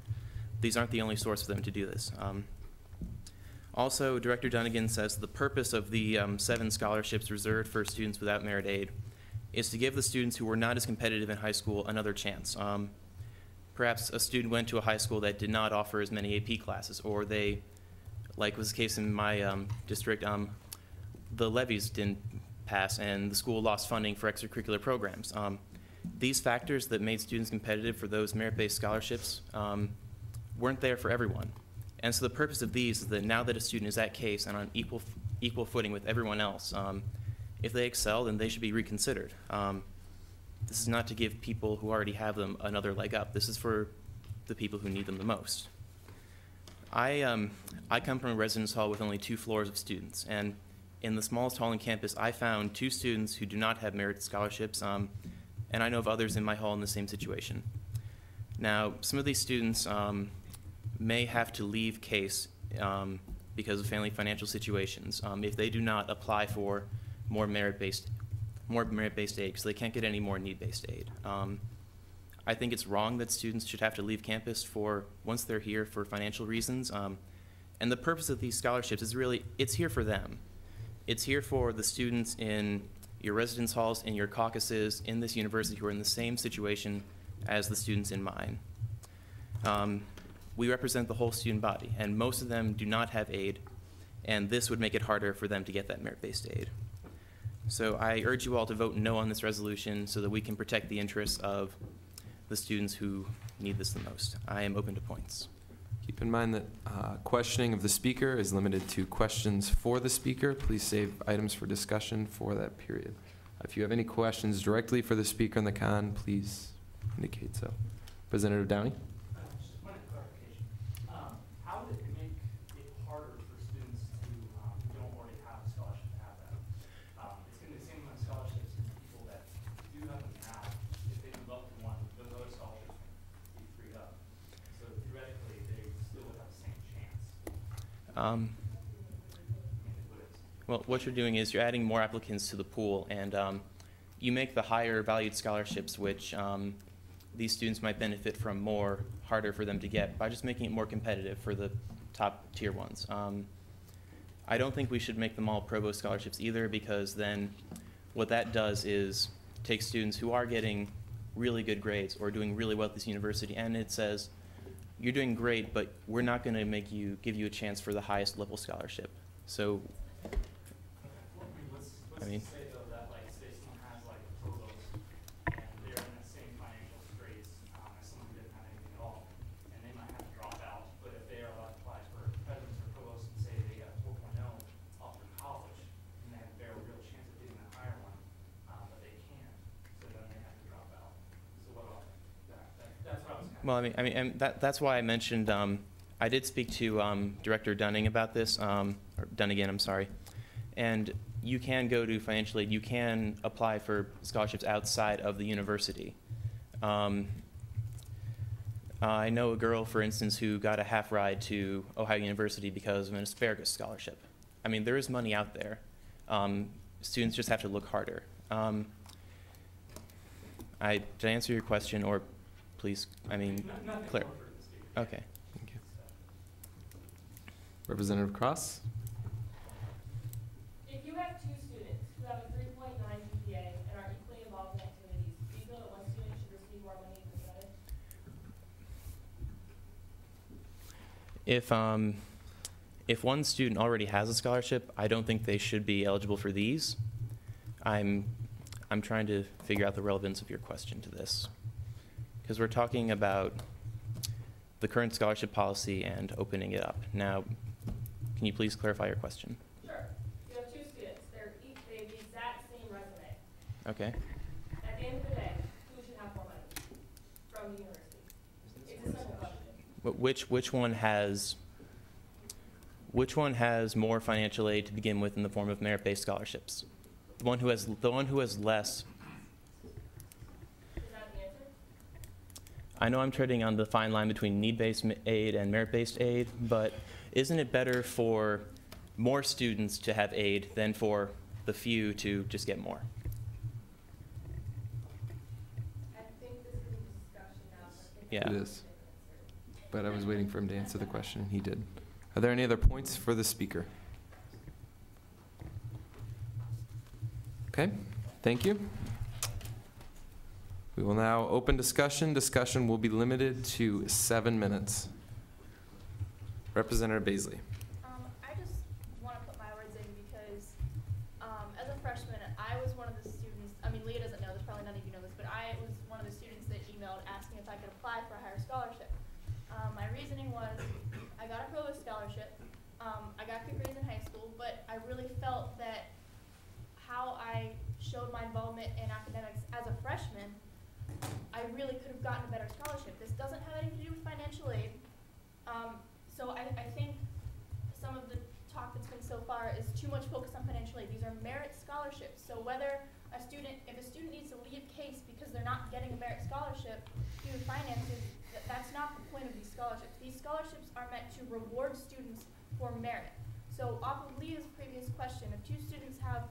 These aren't the only source for them to do this. Also, Director Dunnigan says the purpose of the 7 scholarships reserved for students without merit aid is to give the students who were not as competitive in high school another chance. Perhaps a student went to a high school that did not offer as many AP classes, or they, like was the case in my district, the levies didn't pass and the school lost funding for extracurricular programs. These factors that made students competitive for those merit-based scholarships weren't there for everyone. And so the purpose of these is that now that a student is at Case and on equal footing with everyone else, if they excel, then they should be reconsidered. This is not to give people who already have them another leg up. This is for the people who need them the most. I come from a residence hall with only 2 floors of students, and in the smallest hall on campus, I found 2 students who do not have merit scholarships, and I know of others in my hall in the same situation. Now, some of these students may have to leave Case because of family financial situations, if they do not apply for more merit-based aid, because they can't get any more need-based aid. I think it's wrong that students should have to leave campus once they're here for financial reasons. And the purpose of these scholarships is really, it's here for them. It's here for the students in your residence halls, in your caucuses, in this university who are in the same situation as the students in mine. We represent the whole student body, and most of them do not have aid, and this would make it harder for them to get that merit-based aid. So I urge you all to vote no on this resolution so that we can protect the interests of the students who need this the most. I am open to points. Keep in mind that questioning of the speaker is limited to questions for the speaker. Please save items for discussion for that period. If you have any questions directly for the speaker in the con, please indicate so. Representative Downey? Just a point of clarification. How would it make it harder for students who don't already have a scholarship to have that? It's going to be the same amount of scholarships as people that do have them now. If they move up to one, those other scholarships will be freed up. So theoretically, they still would have the same chance. Well, what you're doing is you're adding more applicants to the pool, and you make the higher valued scholarships, which these students might benefit from more, harder for them to get by just making it more competitive for the top tier ones. I don't think we should make them all provost scholarships either, because then what that does is take students who are getting really good grades or doing really well at this university, and it says, you're doing great, but we're not going to give you a chance for the highest level scholarship. So, Let's say though that, like, say someone has like a provost and they're in the same financial straits as someone who didn't have anything at all, and they might have to drop out. But if they are allowed to apply for presidents or provosts and say they got 4.0 off from college, and they have a very real chance of getting a higher one, but they can't, so then they have to drop out. So what about that? That's what I was kind of. well, and that's why I mentioned, I did speak to Director Dunning about this, or Dunnigan, I'm sorry, and you can go to financial aid. You can apply for scholarships outside of the university. I know a girl, for instance, who got a half ride to Ohio University because of an asparagus scholarship. I mean, there is money out there. Students just have to look harder. Did I answer your question, or please, clear? Okay. Thank you. Representative Cross? If you have two students who have a 3.9 GPA and are equally involved in activities, do you feel that one student should receive more money than the other? If one student already has a scholarship, I don't think they should be eligible for these. I'm trying to figure out the relevance of your question to this, because we're talking about the current scholarship policy and opening it up. Now, can you please clarify your question? Sure. You have two students. They have the exact same resume. Okay. At the end of the day, who should have more money from the university? It's a simple question. But which one has more financial aid to begin with in the form of merit-based scholarships? The one who has less. Is that the answer? I know I'm treading on the fine line between need-based aid and merit-based aid, but isn't it better for more students to have aid than for the few to just get more? I think this is a discussion now. Yeah. It is. But I was waiting for him to answer the question, and he did. Are there any other points for the speaker? Okay, thank you. We will now open discussion. Discussion will be limited to 7 minutes. Representative Baisley. I just want to put my words in because as a freshman, I was one of the students, Leah doesn't know this, probably none of you know this, but I was one of the students that emailed asking if I could apply for a higher scholarship. My reasoning was I got a provost scholarship, I got good grades in high school, but I really felt that how I showed my involvement in academics as a freshman, I really could have gotten a better scholarship. This doesn't have anything to do with financial aid. So I think some of the talk that's been so far is too much focus on financial aid. These are merit scholarships. So whether if a student needs to leave CASE because they're not getting a merit scholarship due to finances, that's not the point of these scholarships. These scholarships are meant to reward students for merit. So off of Leah's previous question, if two students have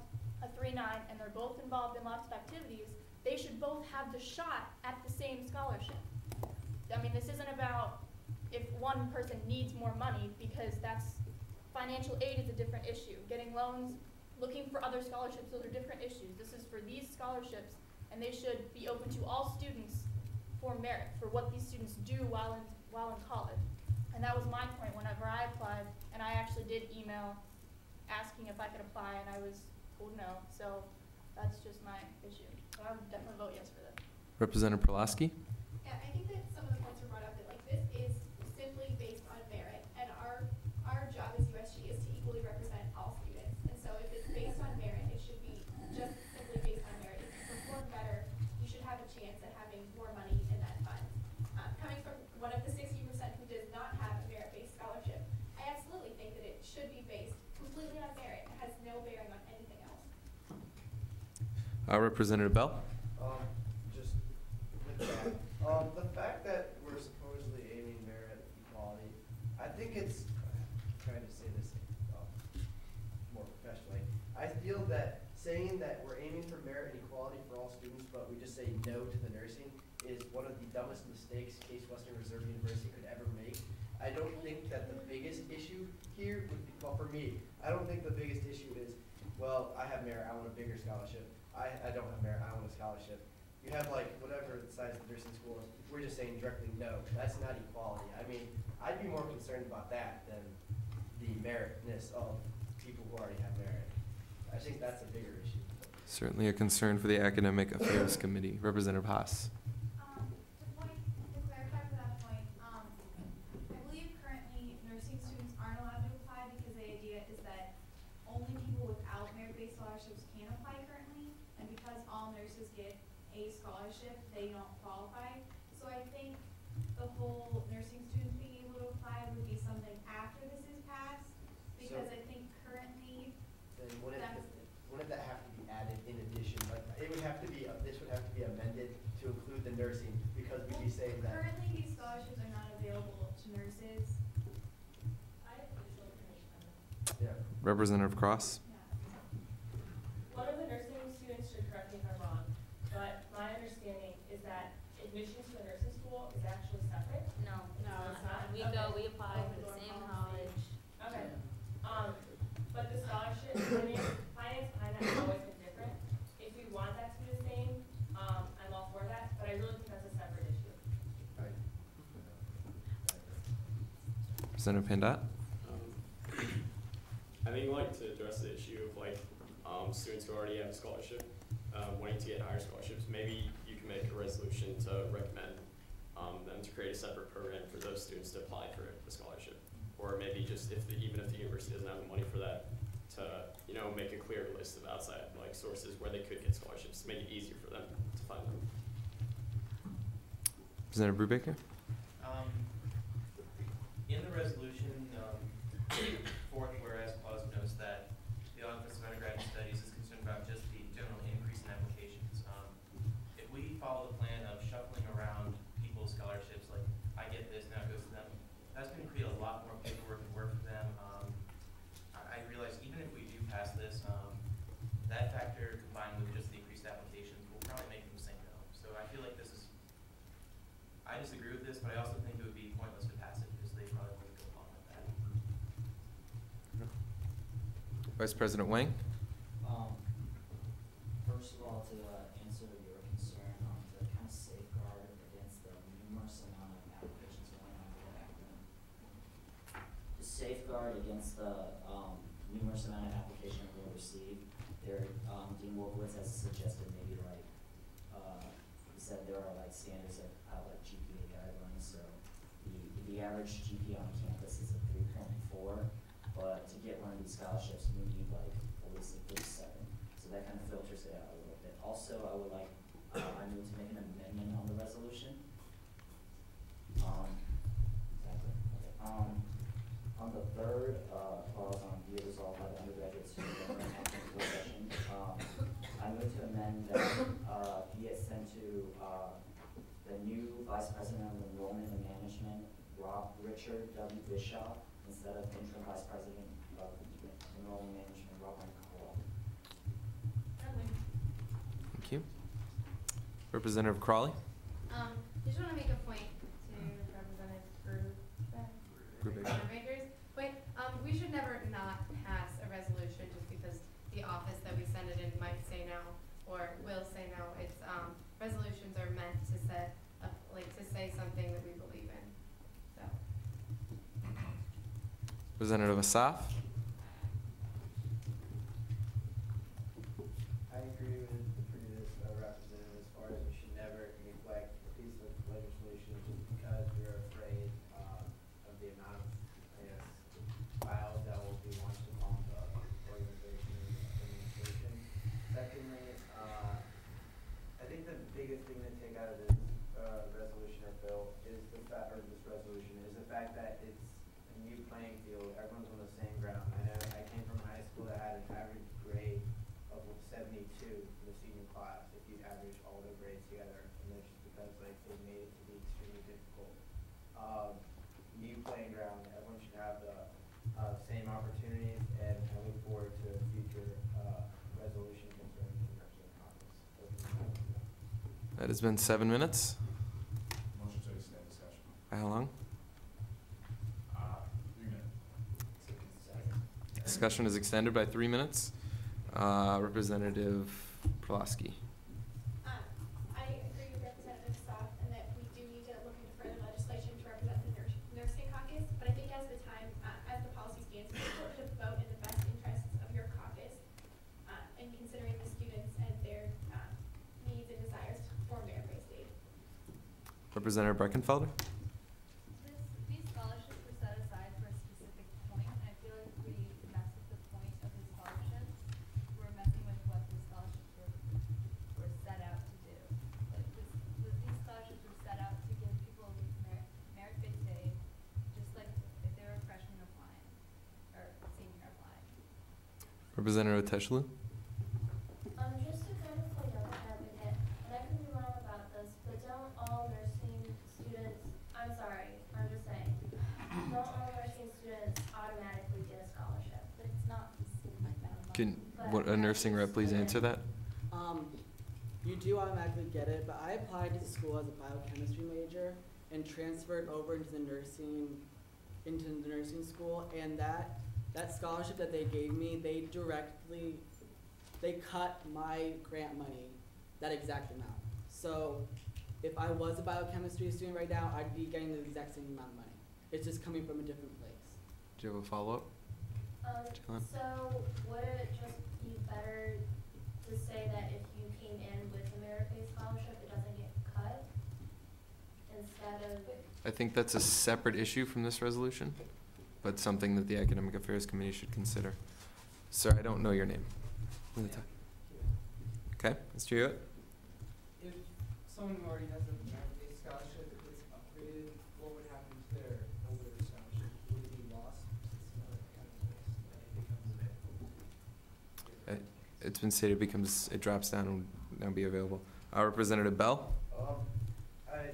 a 3.9 and they're both involved in lots of activities, they should both have the shot at the same scholarship. I mean, this isn't about if one person needs more money, because that's, financial aid is a different issue. Getting loans, looking for other scholarships, those are different issues. This is for these scholarships, and they should be open to all students for merit, for what these students do while in college. And that was my point whenever I applied, and I actually did email asking if I could apply, and I was told no. So that's just my issue. So I would definitely vote yes for this. Representative Perlowski? Yeah, I think that some of the points were brought up that like this is simply based on merit, and our job as USG is to equally represent all students. And so if it's based on merit, it should be just simply based on merit. If you perform better, you should have a chance at having more money in that fund. Coming from one of the 60% who does not have a merit-based scholarship, I absolutely think that it should be based completely on merit. It has no bearing on anything else. Representative Bell? Just with that, the fact that we're supposedly aiming merit equality, I think it's, I'm trying to say this more professionally, I feel that saying that we're aiming for merit and equality for all students, but we just say no to the nursing is one of the dumbest mistakes Case Western Reserve University could ever make. I don't think that the biggest issue here would be, well, for me, I don't think the biggest issue is, well, I have merit, I want a bigger scholarship. I don't have merit, I want a scholarship. You have like whatever the size of the nursing school is, we're just saying directly no. That's not equality. I mean, I'd be more concerned about that than the meritness of people who already have merit. I think that's a bigger issue. Certainly a concern for the Academic Affairs Committee. Representative Haas? To clarify for that point, I believe currently nursing students aren't allowed to apply because the idea is that only people without merit-based scholarships can apply currently, and because all nurses get a scholarship, they don't qualify. So I think the whole nursing students being able to apply would be something after this is passed, because I think currently Then wouldn't that have to be added in addition? Like, it would have to be, this would have to be amended to include the nursing, because we'd be saying that. currently these scholarships are not available to nurses. I have additional information on that. Yeah. Representative Cross? One of the nursing students should correct me if I'm wrong, but my understanding is that admissions to a nursing school is actually separate. No, It's not? We Okay. go, we apply for the same college. Okay. But the scholarship, finance behind that has always been different. If we want that to be the same, I'm all for that, but I really think that's a separate issue. Representative Pandat? I think like to address the issue of like students who already have a scholarship, wanting to get higher scholarships, maybe you can make a resolution to recommend them to create a separate program for those students to apply for a scholarship. Or maybe just even if the university doesn't have the money for that, to make a clear list of outside like sources where they could get scholarships to make it easier for them to find them. Representative Brubaker? In the resolution, fourth whereas clause notes that the Office of Undergraduate Studies is concerned about just the general increase in applications. If we follow the plan of shuffling around people's scholarships, like I get this, now it goes to them, that's going to create a lot more paperwork and work for them. I realize even if we do pass this, that factor combined with just the increased applications will probably make them say no. So I feel like this is, I disagree with this, but I also think it would be pointless to pass it because they probably wouldn't go along with that. Vice President Wang? First of all, to answer your concern to kind of safeguard against the numerous amount of applications going on for the academic. To safeguard against the numerous amount of applications we'll receive, Dean Wolkowitz has suggested maybe like, he said there are like standards of how like GPA guidelines, so the average GPA on campus is a 3.4, but to get one of these scholarships, we need like at least a 37. So that kind of filters it out a little bit. Also, I would like, I need to make an amendment on the resolution. Exactly. Okay. On the third clause on be it resolved by the undergraduate student government after the full session, I move to amend that be it sent to the new Vice President of Enrollment and Management, Richard W. Bischoff, instead of interim Vice President of Thank you. Representative Crawley? Just want to make a point to Representative Makers. But we should never not pass a resolution just because the office that we send it in might say no or will say no. It's resolutions are meant to set up, like to say something that we believe in. So. Representative Asaf? I agree with the previous representative as far as we should never neglect a piece of legislation just because we're afraid of the amount of, I guess, files that will be launched upon the organization and administration. Secondly, I think the biggest thing to take out of this resolution or bill is the fact, or this resolution, is the fact that it's a new playing field. Everyone's on the same ground. I know I came from a high school that had an average grade of 72 in the senior class if you average all the grades together, and that's just because like they made it to be extremely difficult. New playing ground. Everyone should have the same opportunities, and I look forward to a future resolution concerning the members of Congress. That has been 7 minutes. Motion to extend discussion. By how long? 3 minutes. Discussion is extended by 3 minutes. Representative Pulaski. I agree with Representative Stoff and that we do need to look into further legislation to represent the nursing caucus, but I think as the time, as the policy stands, it's important to vote in the best interests of your caucus and considering the students and their needs and desires for merit-based aid. Representative Breckenfelder. These scholarships were set aside for a specific point, and I feel like we mess with the point of the scholarships. We're messing with what the scholarships were set out to do. Like these scholarships were set out to give people merit-based aid, just like if they were a freshman applying or senior applying. Representative Teshlu. Just to kind of play devil's advocate, and I could be wrong about this, but don't all nursing students, I'm sorry, I'm just saying, don't all nursing students automatically get a scholarship? But it's not the same amount of money. Can a nursing rep please answer that? You do automatically get it, but I applied to the school as a biochemistry major and transferred over into the nursing school, and that scholarship that they gave me, they cut my grant money that exact amount. So if I was a biochemistry student right now, I'd be getting the exact same amount of money. It's just coming from a different place. Do you have a follow-up? So would it just be better to say that if you came in with a merit-based scholarship, it doesn't get cut instead of? I think that's a separate issue from this resolution, but something that the Academic Affairs Committee should consider. Sir, I don't know your name. Okay, Mr. Hewitt? If someone who already has a merit-based scholarship gets upgraded, what would happen to their older scholarship? Would it be lost since it's not academic-based and it becomes available? It's been stated it drops down and will now be available. Representative Bell? I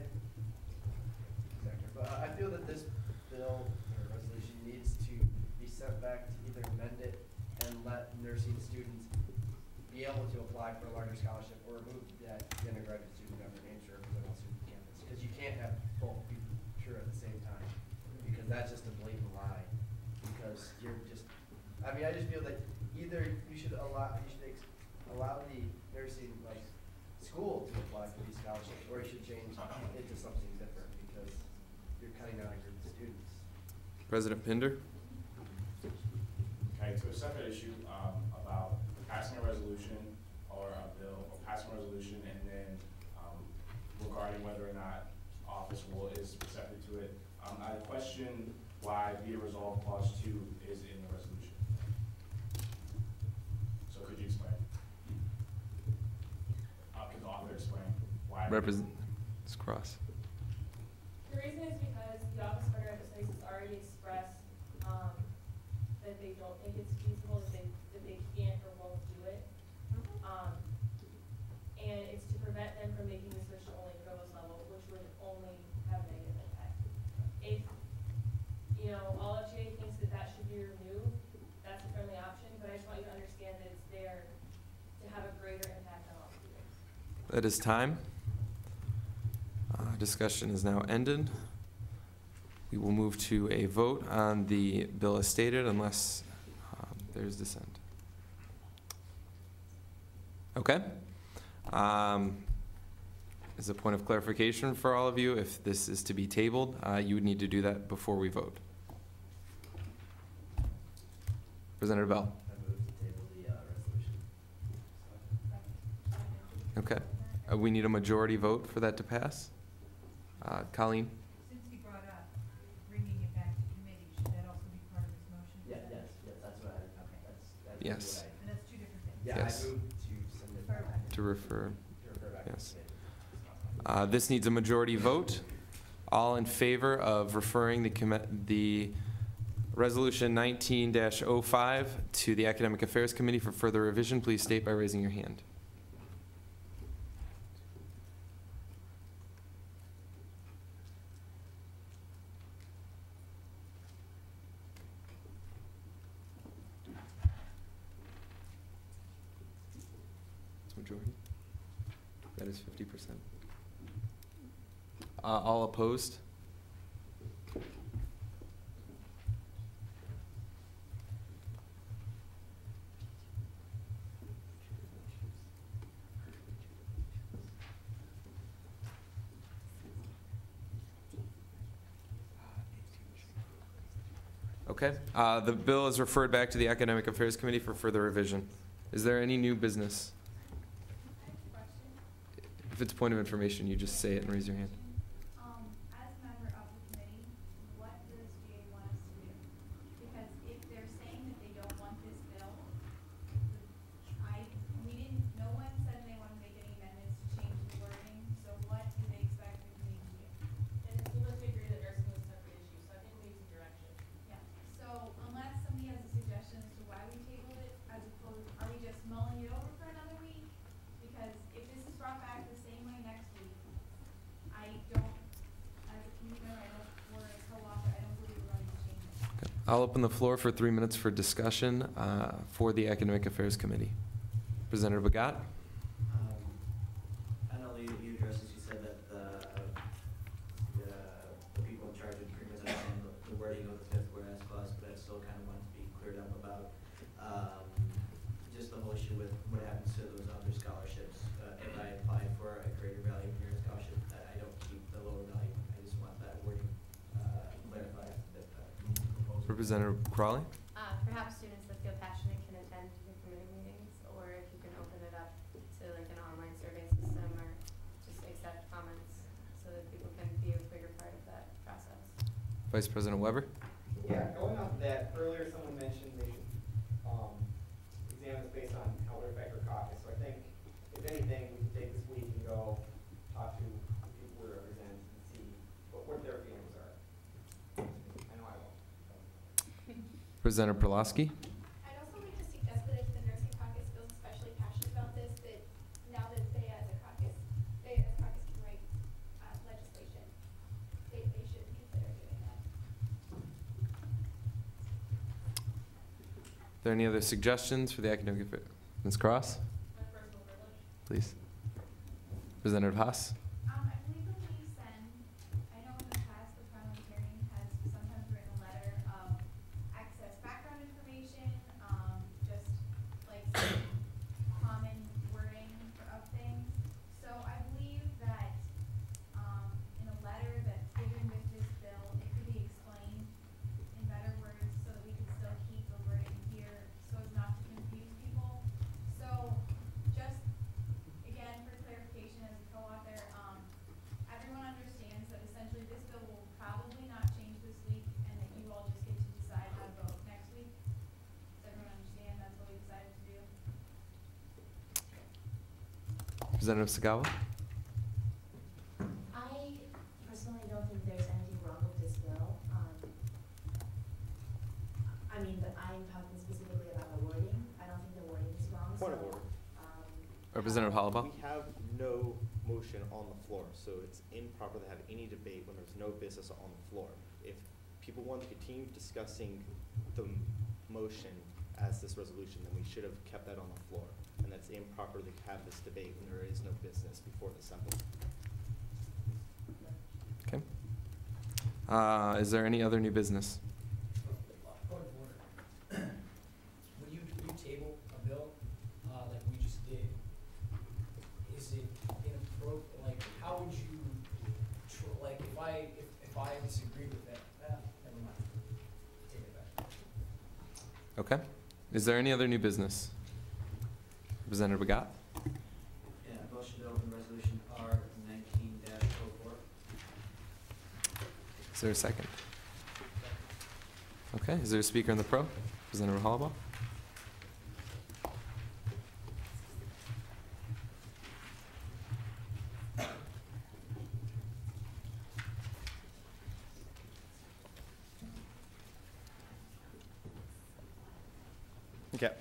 feel that this bill or resolution needs to be sent back to either amend it and let nursing students be able to apply for a larger scholarship or remove that the undergraduate student government aims to represent all student campus. Because you can't have both be true at the same time, because that's just a blatant lie. Because you're just, I just feel that either you should allow the nursing school to apply for these scholarships, or you should change it to something different, because you're cutting out a group of students. President Pinder? Okay, to a separate issue about passing a resolution or a bill, or passing a resolution and then regarding whether or not office is receptive to it. I question why be it resolved clause 2 is in the resolution. So could you explain? Could the author explain why? Ms. Cross. The reason is because the Office of Undergraduate Studies has already expressed that they don't think it's feasible, that they can't or won't do it. And it's to prevent them from making the switch to only provost level, which would only have negative impact. If, all of GA thinks that should be removed, that's a friendly option, but I just want you to understand that it's there to have a greater impact on all students. that is time. Discussion is now ended. We will move to a vote on the bill as stated unless there's dissent. Okay. As a point of clarification for all of you, if this is to be tabled, you would need to do that before we vote. Representative Bell. I move to table the resolution. Okay. We need a majority vote for that to pass. Colleen? Since he brought up bringing it back to committee, should that also be part of his motion? Yes, that's what I, that's Yes. what I. And that's two different things. Yeah, Yes. I move to send it back. To refer. To refer back to Yes. committee. This needs a majority vote. All in favor of referring the Resolution 19-05 to the Academic Affairs Committee for further revision, please state by raising your hand. Majority? That is 50%. All opposed? Okay, the bill is referred back to the Academic Affairs Committee for further revision. Is there any new business? If it's a point of information, you just say it and raise your hand. As a member of the committee, what does GA want us to do? Because if they're saying that they don't want this bill, no one said they want to make any amendments to change the wording, so what do they expect the committee to do? And it seems like we agree that nursing is a separate issue, so I think we need some direction. Yeah, so unless somebody has a suggestion as to why we tabled it, as opposed, are we just mulling it over for another week? Because if this is brought back the same way next week, I don't, as a committee member, or a co-author, I don't believe we're going to change it. I'll open the floor for 3 minutes for discussion for the Academic Affairs Committee. Representative Bagat? I know you addressed this, you said that the people in charge of pretty much understand the wording of the fifth whereas clause, but I still kind of want to be cleared up about just the whole issue with what happens to those other scholarships. If I apply for a greater value merit scholarship, that I don't keep the lower value. I just want that wording clarified. Representative Crawley? Perhaps students that feel passionate can attend the committee meetings, or if you can open it up to like an online survey system, or just accept comments so that people can be a bigger part of that process. Vice President Weber? Yeah, going off of that, earlier someone mentioned they should examine this based on how it would affect our caucus. So I think, if anything, we can take this week and go talk to the people we represent and see what their feelings are. I know I won't. Representative Perlowski? I'd also like to suggest that if the nursing caucus feels especially passionate about this, that now that they as caucus can write legislation, they should consider doing that. Are there any other suggestions for the Academic Affairs? Ms. Cross? My personal privilege. Please. Representative Haas? I believe that we send, I know in the past, the parliamentarian has sometimes written a letter of access background information, just like some common wording of things. So I believe that, in a letter that's given with this bill, it could be explained in better words so that we can still keep the wording here so as not to confuse people. So just, again, for clarification as a co-author, everyone understands that essentially this bill will probably not change this week and that you all just get to decide how to vote next week. Does everyone understand that's what we decided to do? Representative Sagawa? I personally don't think there's anything wrong with this bill. I mean, but I'm talking specifically about the wording. I don't think the wording is wrong. Point of so, order. Representative Hollabaugh? We have no motion on the floor, so it's improper to have any debate when there's no business on the floor. If people want to continue discussing the motion as this resolution, then we should have kept that on the floor. And and that's improper to have this debate when there is no business before the assembly. Okay. Is there any other new business? Point of order. When you table a bill, like we just did, is it inappropriate, like, how would you, like, if I disagree with that, never mind, take it back. Okay. Is there any other new business? Representative Begat? Yeah, motion to open resolution R 19-04. Is there a second? Okay. Is there a speaker in the pro? Representative Hollabaugh? Okay.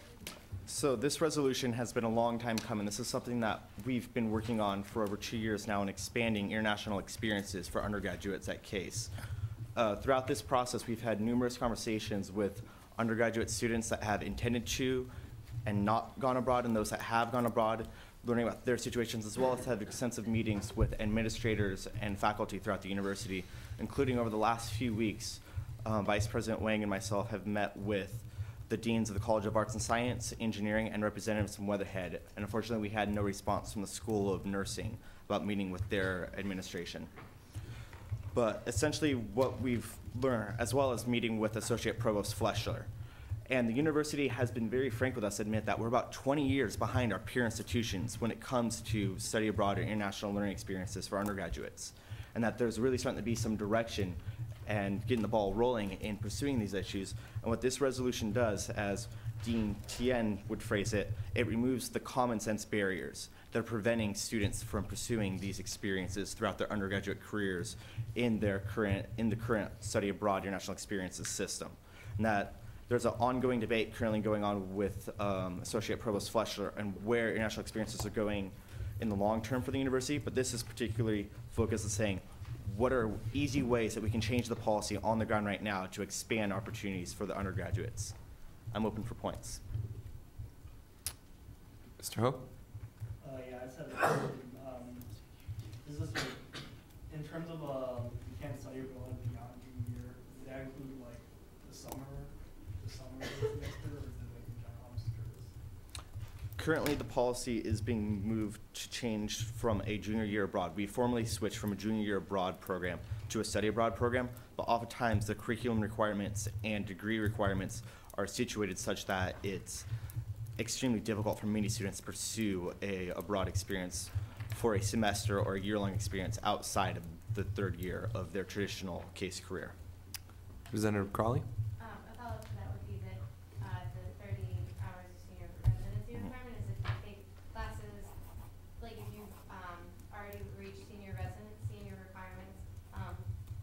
So this resolution has been a long time coming. This is something that we've been working on for over 2 years now in expanding international experiences for undergraduates at Case. Throughout this process, we've had numerous conversations with undergraduate students that have intended to and not gone abroad, and those that have gone abroad, learning about their situations, as well as had extensive meetings with administrators and faculty throughout the university, including over the last few weeks. Vice President Wang and myself have met with the deans of the College of Arts and Science, Engineering, and representatives from Weatherhead. And unfortunately, we had no response from the School of Nursing about meeting with their administration. But essentially what we've learned, as well as meeting with Associate Provost Fleshler. And the university has been very frank with us, admit that we're about 20 years behind our peer institutions when it comes to study abroad or international learning experiences for undergraduates. And that there's really starting to be some direction and getting the ball rolling in pursuing these issues. And what this resolution does, as Dean Tien would phrase it, it removes the common sense barriers that are preventing students from pursuing these experiences throughout their undergraduate careers in the current study abroad international experiences system. And that there's an ongoing debate currently going on with Associate Provost Fleshler and where international experiences are going in the long term for the university, but this is particularly focused on saying, what are easy ways that we can change the policy on the ground right now to expand opportunities for the undergraduates? I'm open for points. Mr. Ho? Yeah, I said, is this, in terms of, you can't study abroad beyond junior year, does that include like the summer semester, or is it like in general? I'm just curious. Currently, the policy is being moved to change from a junior year abroad. We formally switched from a junior year abroad program to a study abroad program, but oftentimes the curriculum requirements and degree requirements are situated such that it's extremely difficult for many students to pursue a abroad experience for a semester or a year-long experience outside of the third year of their traditional Case career. Representative Crawley? A follow-up to that would be that the 30 hours of senior residency requirement is if you take classes, like if you've already reached senior requirements,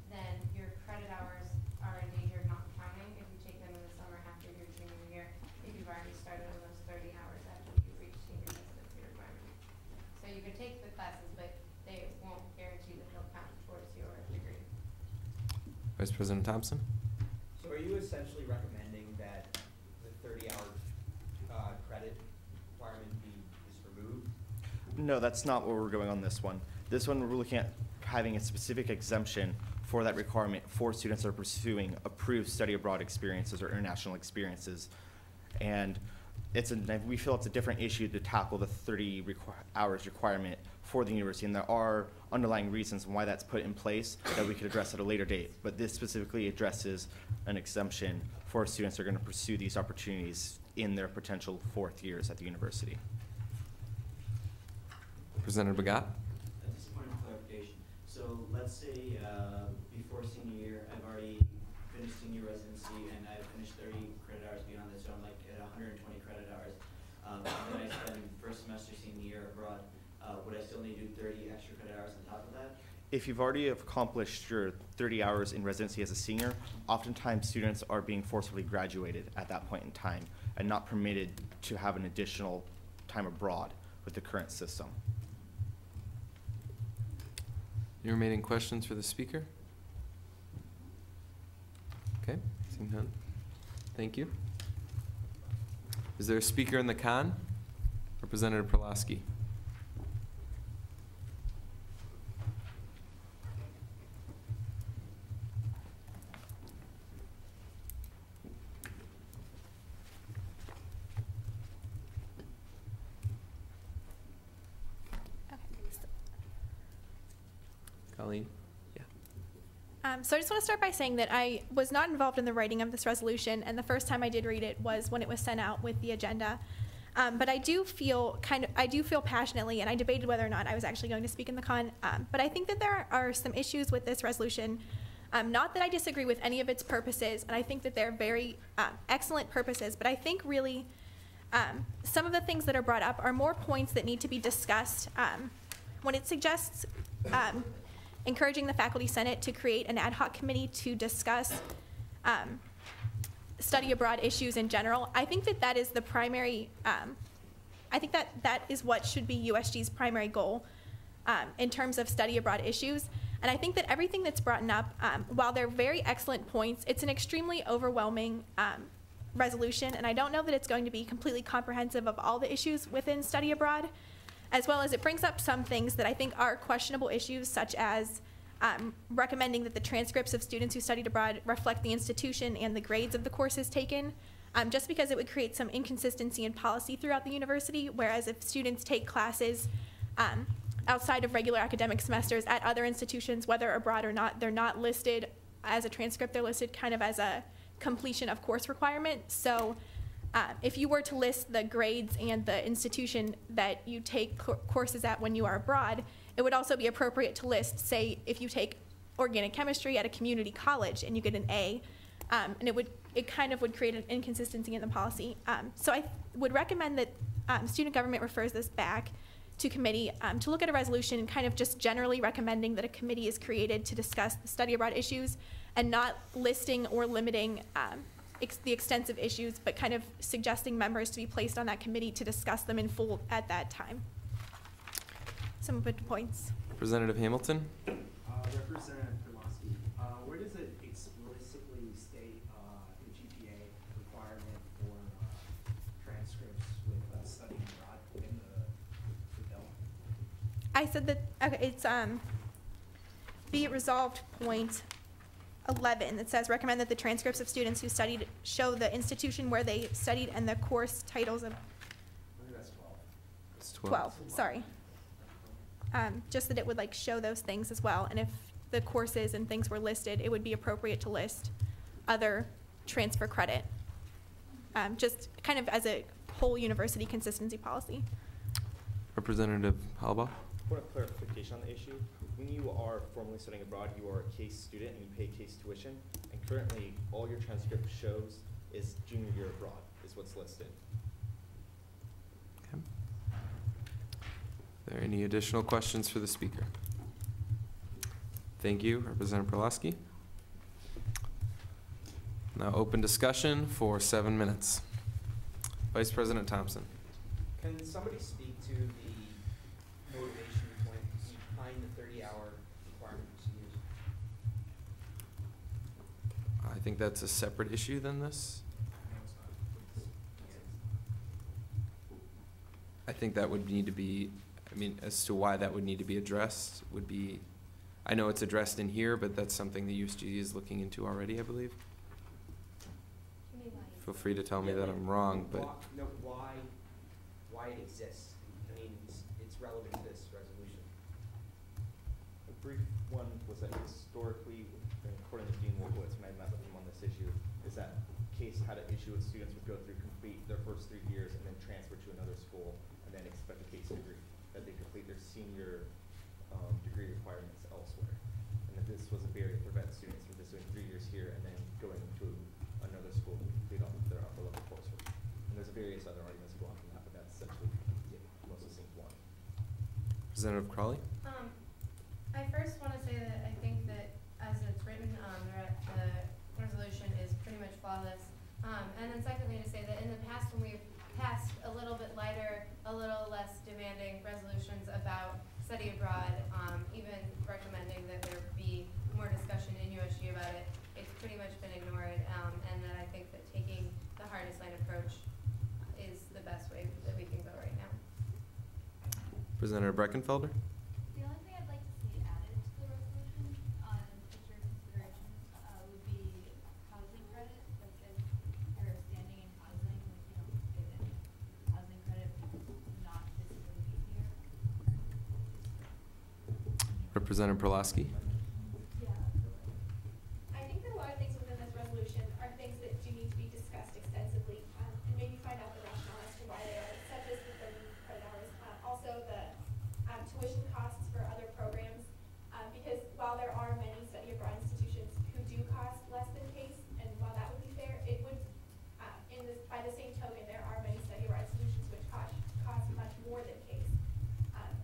then your credit hours are in danger of not counting if you take them in the summer after your junior year, if you've already started on those 30 hours after you reach senior residency requirement. So you can take the classes, but they won't guarantee that they'll count towards your degree. Vice President Thompson? So are you essentially recommending that the 30-hour credit requirement is removed? No, that's not where we're going on this one. This one, we're looking at having a specific exemption for that requirement for students that are pursuing approved study abroad experiences or international experiences. And we feel it's a different issue to tackle the 30 hours requirement for the university, and there are underlying reasons why that's put in place that we could address at a later date. But this specifically addresses an exemption for students that are going to pursue these opportunities in their potential fourth years at the university. Representative Begat? Just a point of clarification. So let's say before senior year, I've already finished senior residency and I've finished 30 credit hours beyond this, so I'm like at 120 credit hours. And then I spend first semester senior year abroad. Would I still need to do 30 extra credit hours on top of that? If you've already accomplished your 30 hours in residency as a senior, oftentimes students are being forcibly graduated at that point in time and not permitted to have an additional time abroad with the current system. Any remaining questions for the speaker? Okay, seeing none. Thank you. Is there a speaker in the con? Representative Perlowski. Colleen? So I just want to start by saying that I was not involved in the writing of this resolution, and the first time I did read it was when it was sent out with the agenda. But I do feel passionately, and I debated whether or not I was actually going to speak in the con. But I think that there are some issues with this resolution. Not that I disagree with any of its purposes, and I think that they're very excellent purposes. But I think really some of the things that are brought up are more points that need to be discussed. When it suggests encouraging the Faculty Senate to create an ad hoc committee to discuss study abroad issues in general, I think that that is the primary, I think that that is what should be USG's primary goal in terms of study abroad issues. And I think that everything that's brought up, while they're very excellent points, it's an extremely overwhelming resolution, and I don't know that it's going to be completely comprehensive of all the issues within study abroad, as well as it brings up some things that I think are questionable issues, such as recommending that the transcripts of students who studied abroad reflect the institution and the grades of the courses taken, just because it would create some inconsistency in policy throughout the university, whereas if students take classes outside of regular academic semesters at other institutions, whether abroad or not, they're not listed as a transcript, they're listed kind of as a completion of course requirement. So if you were to list the grades and the institution that you take courses at when you are abroad, it would also be appropriate to list, say, if you take organic chemistry at a community college and you get an A, and it kind of would create an inconsistency in the policy. So I would recommend that student government refers this back to committee to look at a resolution and kind of just generally recommending that a committee is created to discuss the study abroad issues and not listing or limiting the extensive issues, but kind of suggesting members to be placed on that committee to discuss them in full at that time. Some good points. Representative Hamilton? Representative Perlowski, where does it explicitly state the GPA requirement for transcripts with studying abroad in the bill? I said that, okay, it's be it resolved point 11 that says recommend that the transcripts of students who studied show the institution where they studied and the course titles of. I think that's 12. It's 12, sorry. Just that it would like show those things as well, and if the courses and things were listed, it would be appropriate to list other transfer credit, just kind of as a whole university consistency policy. Representative Halbach? Point of clarification on the issue. When you are formally studying abroad, you are a case student and you pay case tuition, and currently all your transcript shows is junior year abroad is what's listed. Okay. Are there any additional questions for the speaker? Thank you, Representative Perlowski. Now open discussion for 7 minutes. Vice President Thompson. Can somebody speak to the motivation behind the 30-hour requirement to use? I think that's a separate issue than this. I think that would need to be, I mean, as to why that would need to be addressed would be, I know it's addressed in here, but that's something the USG is looking into already, I believe. Feel free to tell me that I'm wrong, but. No, why it exists. I mean, it's relevant to this resolution. A brief one was that historically, according to Dean Wolkowitz, when I met with him on this issue, is that Case had an issue with students would go through complete their first 3 years and then transfer to another school and then expect a Case degree, that they complete their senior degree requirements elsewhere. And that this was a barrier to prevent students from just doing 3 years here and then going to another school to complete all their upper level coursework. And there's various other arguments go on from that, but that's essentially the most succinct one. Representative Crawley? I first want to say that I think that as it's written, the resolution is pretty much flawless. And then secondly, to say that in the past when we've passed a little bit lighter, a little less demanding resolutions about study abroad, even recommending that there be more discussion in USG about it, it's pretty much been ignored, and that I think that taking the hardest line approach is the best way that we can go right now. Representative Breckenfelder? The only thing I'd like to see added to the resolution on future consideration would be housing credit, like if you're standing in housing, like you don't get any housing credit because you not physically be here. Representative Perlowski? I think that a lot of things within this resolution are things that do need to be discussed extensively, and maybe find out the rationale as to why they are, such as the 30 credit hours. Also the tuition costs for other programs, because while there are many study abroad institutions who do cost less than CASE, and while that would be fair, it would, by the same token, there are many study abroad institutions which cost much more than CASE.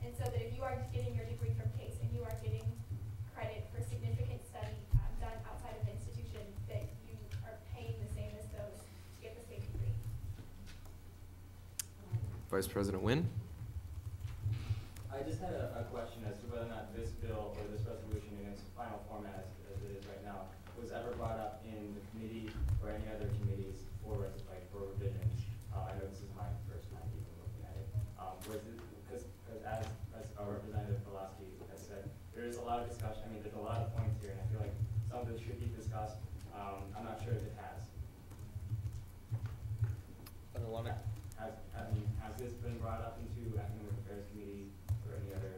And so that if you are getting your degree from CASE and you are getting credit for significant study done outside of the institution, that you are paying the same as those to get the same degree. Vice President Wynn? I just had a question as to whether or not this bill or this resolution in its final format as it is right now was ever brought up in the committee or any other committees for revisions. I know this is my first time even looking at it. Because as our Representative Pulaski has said, there is a lot of discussion. I mean, there's a lot of points here, and I feel like some of this should be discussed. I'm not sure if it has. Has this been brought up into Academic Affairs Committee or any other?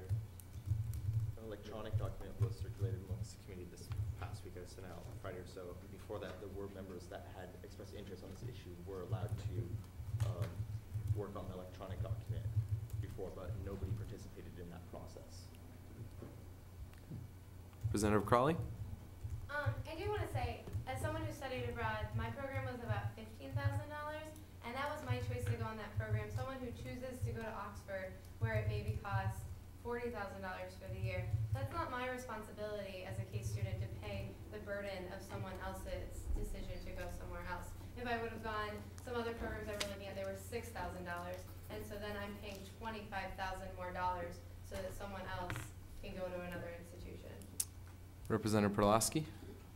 An electronic document was circulated amongst the committee this past week. I sent out on Friday or so. Before that, there were members that had expressed interest on this issue were allowed to work on the electronic document before, but nobody participated in that process. Representative Crawley? I do want to say, as someone who studied abroad, my program was about $15,000, and that was my choice to go on that program. Someone who chooses to go to Oxford, where it maybe costs $40,000 for the year, that's not my responsibility as a CASE student to pay the burden of someone else's decision to go somewhere else. If I would have gone, some other programs I were looking at, they were $6,000, and so then I'm paying $25,000 more so that someone else can go to another institution. Representative Perlowski?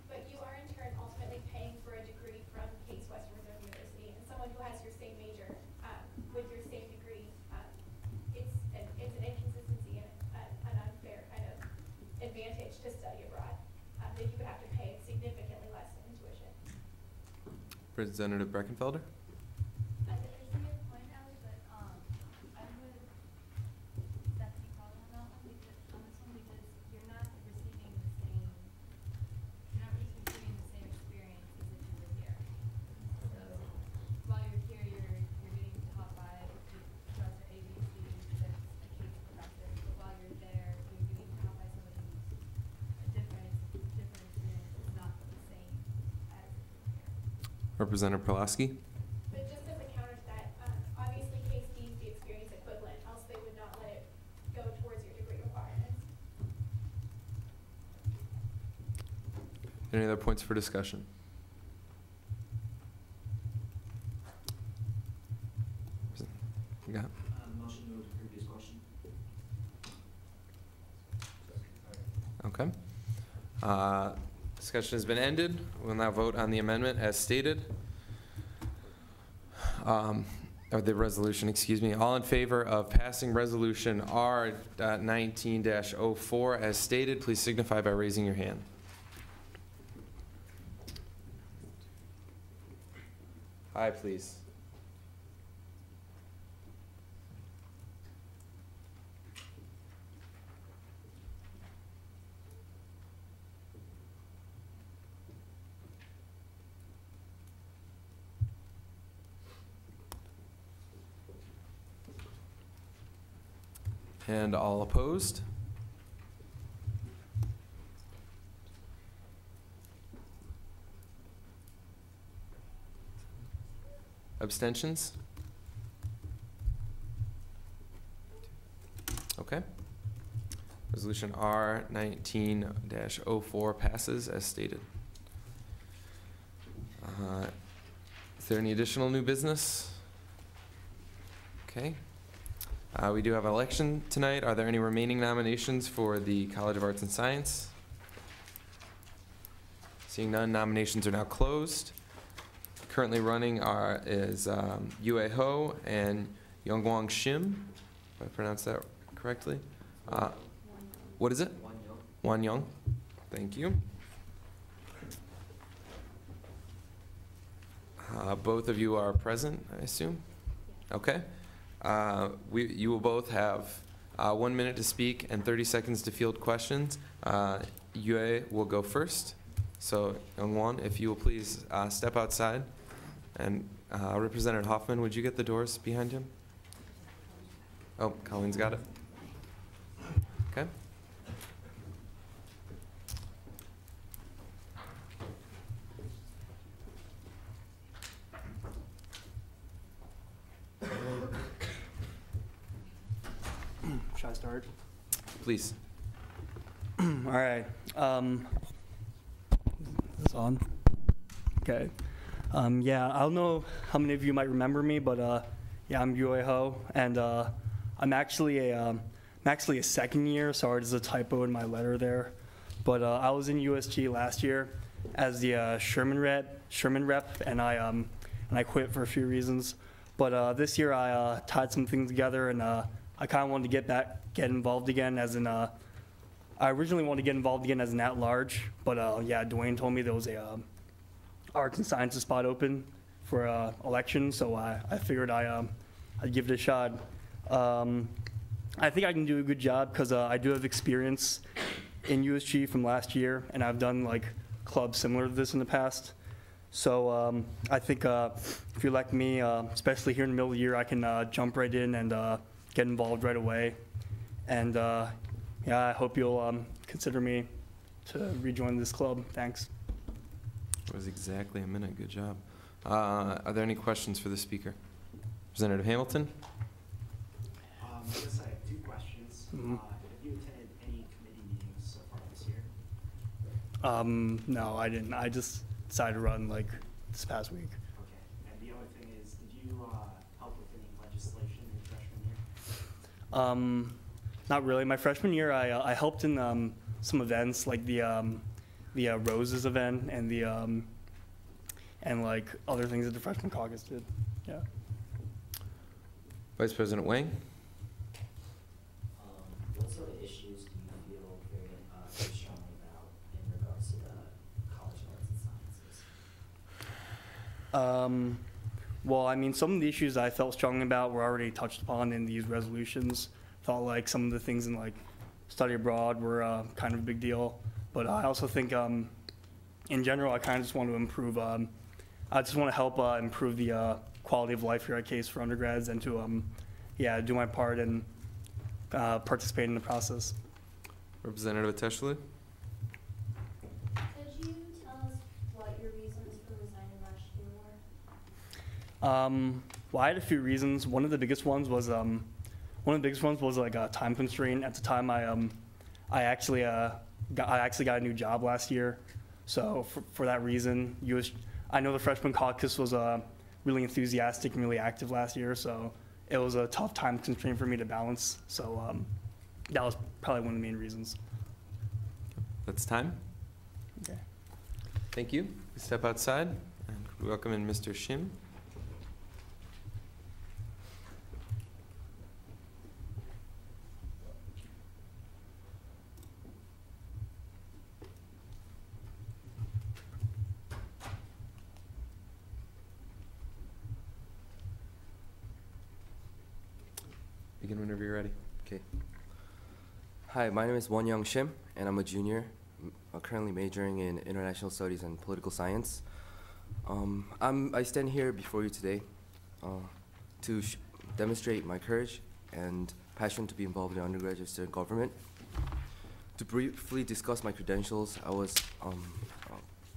But you are in turn ultimately paying for a degree from Case Western Reserve University, and someone who has your same major with your same degree, it's an inconsistency and an unfair kind of advantage to study abroad, that you would have to pay significantly less in tuition. Representative Breckenfelder? I see your point, Ally, but I would definitely call on that one because on this one because you're not receiving the same experience as if you were here. So while you're here, you're getting taught by Professor ABC that's a CASE professor, but while you're there, you're getting taught by somebody who's a different experience. It's not the same as if you're here. Representative Perlowski? But just as a counter to that, obviously Case deems the experience equivalent, else they would not let it go towards your degree requirements. Any other points for discussion? You got it? Motion to move to previous question. Okay. Discussion has been ended. We'll now vote on the amendment as stated. Or the resolution, excuse me. All in favor of passing resolution R-19-04 as stated, please signify by raising your hand. Aye, please. And all opposed? Abstentions? Okay. Resolution R-19-04 passes as stated. Is there any additional new business? Okay. We do have an election tonight. Are there any remaining nominations for the College of Arts and Science? Seeing none, nominations are now closed. Currently running is Yue Ho and Youngwang Shim, if I pronounced that correctly. What is it? Wan Young. Thank you. Both of you are present, I assume? Okay. You will both have 1 minute to speak and 30 seconds to field questions. Yue will go first. So, Youngwon, if you will please step outside. And Representative Hoffman, would you get the doors behind him? Oh, Colleen's got it. Okay. Should I start? Please. All right. Is this on? Okay. Yeah, I don't know how many of you might remember me, but yeah, I'm Yue Ho, and I'm actually a second year. Sorry, there's a typo in my letter there, but I was in USG last year as the Sherman rep, and I quit for a few reasons. But this year I tied some things together, and I kind of wanted to get involved again as an. I originally wanted to get involved again as an at-large, but yeah, Dwayne told me there was a arts and sciences spot open for election, so I figured I'd give it a shot. I think I can do a good job because I do have experience in USG from last year, and I've done like clubs similar to this in the past. So I think if you elect me, especially here in the middle of the year, I can jump right in and get involved right away. And yeah, I hope you'll consider me to rejoin this club. Thanks. That was exactly a minute. Good job. Are there any questions for the speaker? Representative Hamilton? I guess I have 2 questions. Mm-hmm. Have you attended any committee meetings so far this year? No, I didn't. I just decided to run like this past week. Okay. And the other thing is, did you help with any legislation in your freshman year? Not really. My freshman year, I helped in some events like the Roses event and the and like other things that the freshman caucus did. Yeah. Vice President Wang? What sort of issues do you feel very strongly about in regards to the college arts and sciences? Well, I mean, some of the issues I felt strongly about were already touched upon in these resolutions. Felt like some of the things in like study abroad were kind of a big deal. But I also think, in general, I kind of just want to improve. I just want to help improve the quality of life here at Case for undergrads, and to, yeah, do my part and participate in the process. Representative Ateshlu? Could you tell us what your reasons for resigning last year were? Well, I had a few reasons. One of the biggest ones was like a time constraint. At the time, I actually got a new job last year, so for that reason, I know the freshman caucus was really enthusiastic and really active last year, so it was a tough time constraint for me to balance. So that was probably one of the main reasons. That's time. Okay. Thank you. We step outside and welcome in Mr. Shim. Begin whenever you're ready. Okay. Hi, my name is Won Young Shim, and I'm a junior. I'm currently majoring in international studies and political science. I stand here before you today to demonstrate my courage and passion to be involved in undergraduate student government. To briefly discuss my credentials, I was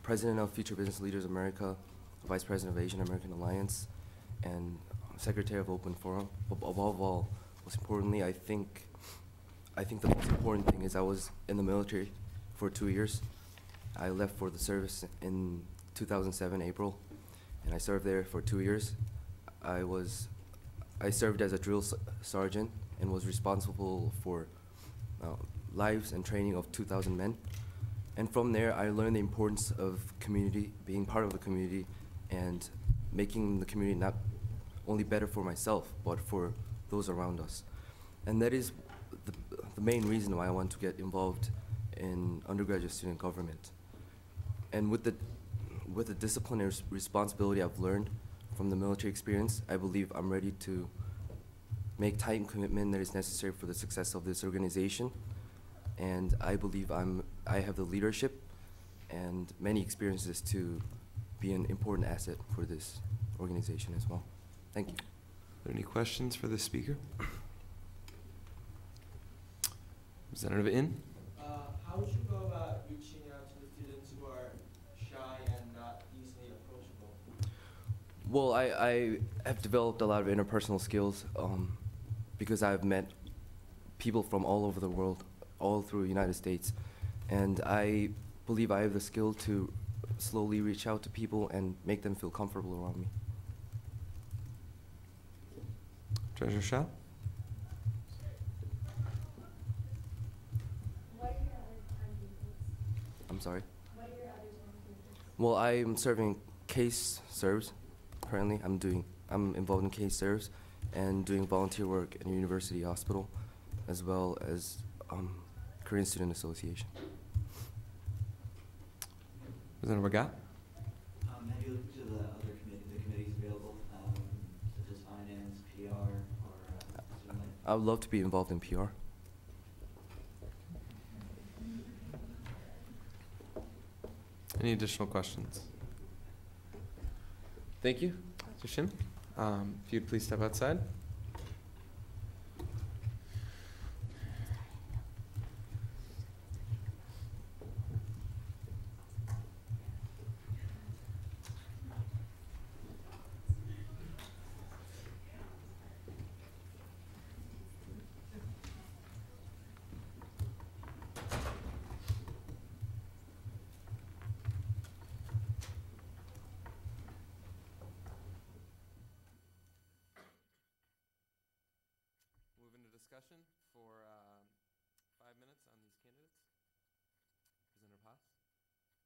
president of Future Business Leaders America, vice president of Asian American Alliance, and secretary of Open Forum. But above all, most importantly, I think the most important thing is I was in the military for 2 years. I left for the service in 2007, April, and I served there for 2 years. I served as a drill sergeant and was responsible for lives and training of 2,000 men. And from there, I learned the importance of community, being part of the community, and making the community not only better for myself, but for those around us. And that is the main reason why I want to get involved in undergraduate student government. And with the disciplinary responsibility I've learned from the military experience, I believe I'm ready to make time commitment that is necessary for the success of this organization. And I believe I have the leadership and many experiences to be an important asset for this organization as well. Thank you. Are there any questions for the speaker? Representative In? How would you go about reaching out to the students who are shy and not easily approachable? Well, I have developed a lot of interpersonal skills because I've met people from all over the world, all through the United States. And I believe I have the skill to slowly reach out to people and make them feel comfortable around me. Treasurer Shah? What are your other time commitments? I'm sorry. What are your other time commitments? Well, I'm serving case serves. Currently, I'm involved in case serves and doing volunteer work in a university hospital, as well as Korean Student Association. Representative Ragat? Have you looked to the other committees available, such as finance, PR, or student life? I would love to be involved in PR. Any additional questions? Thank you, Mr. Shim. If you'd please step outside. Move into discussion for 5 minutes on these candidates. Representative Haas? Response to that?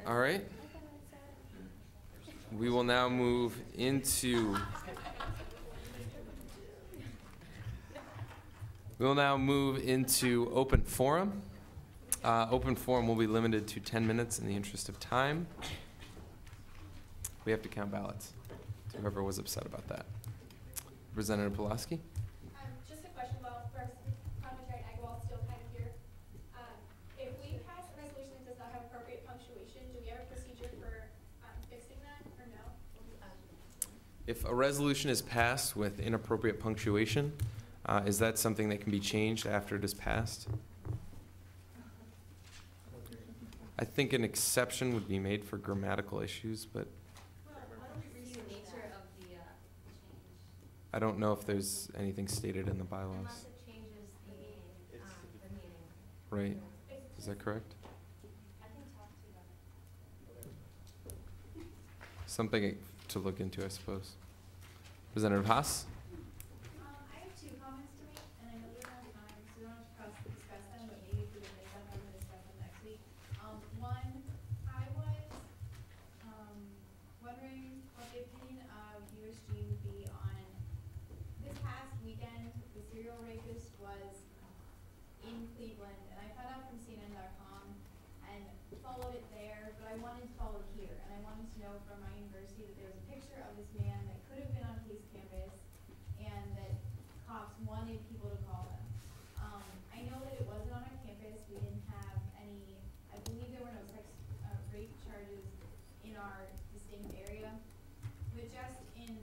All right. We will now move into open forum. Open forum will be limited to 10 minutes in the interest of time. We have to count ballots. To whoever was upset about that. Representative Pulaski? Just a question, well, first, Parliamentarian Agrawal still kind of here. If we pass a resolution that does not have appropriate punctuation, do we have a procedure for fixing that, or no? If a resolution is passed with inappropriate punctuation, is that something that can be changed after it is passed? I think an exception would be made for grammatical issues, but I don't know if there's anything stated in the bylaws. Unless it changes the meaning. Right. Is that correct? I can talk to them. Something to look into, I suppose. Representative Haas? I have two comments to make, and I know we don't have time, so we don't have to discuss them, but maybe if we can make them, I'm gonna discuss them next week. One, I was, wondering what the opinion of USG would be on, this past weekend, the serial rapist was in Cleveland, and I found out from CNN.com and followed it there, but I wanted to follow it here, and I wanted to know from my university that there was a picture of this man that could have been on Case campus, and that cops wanted people to call them. I know that it wasn't on our campus, we didn't have any, I believe there were no sex, rape charges in our distinct area, but just in,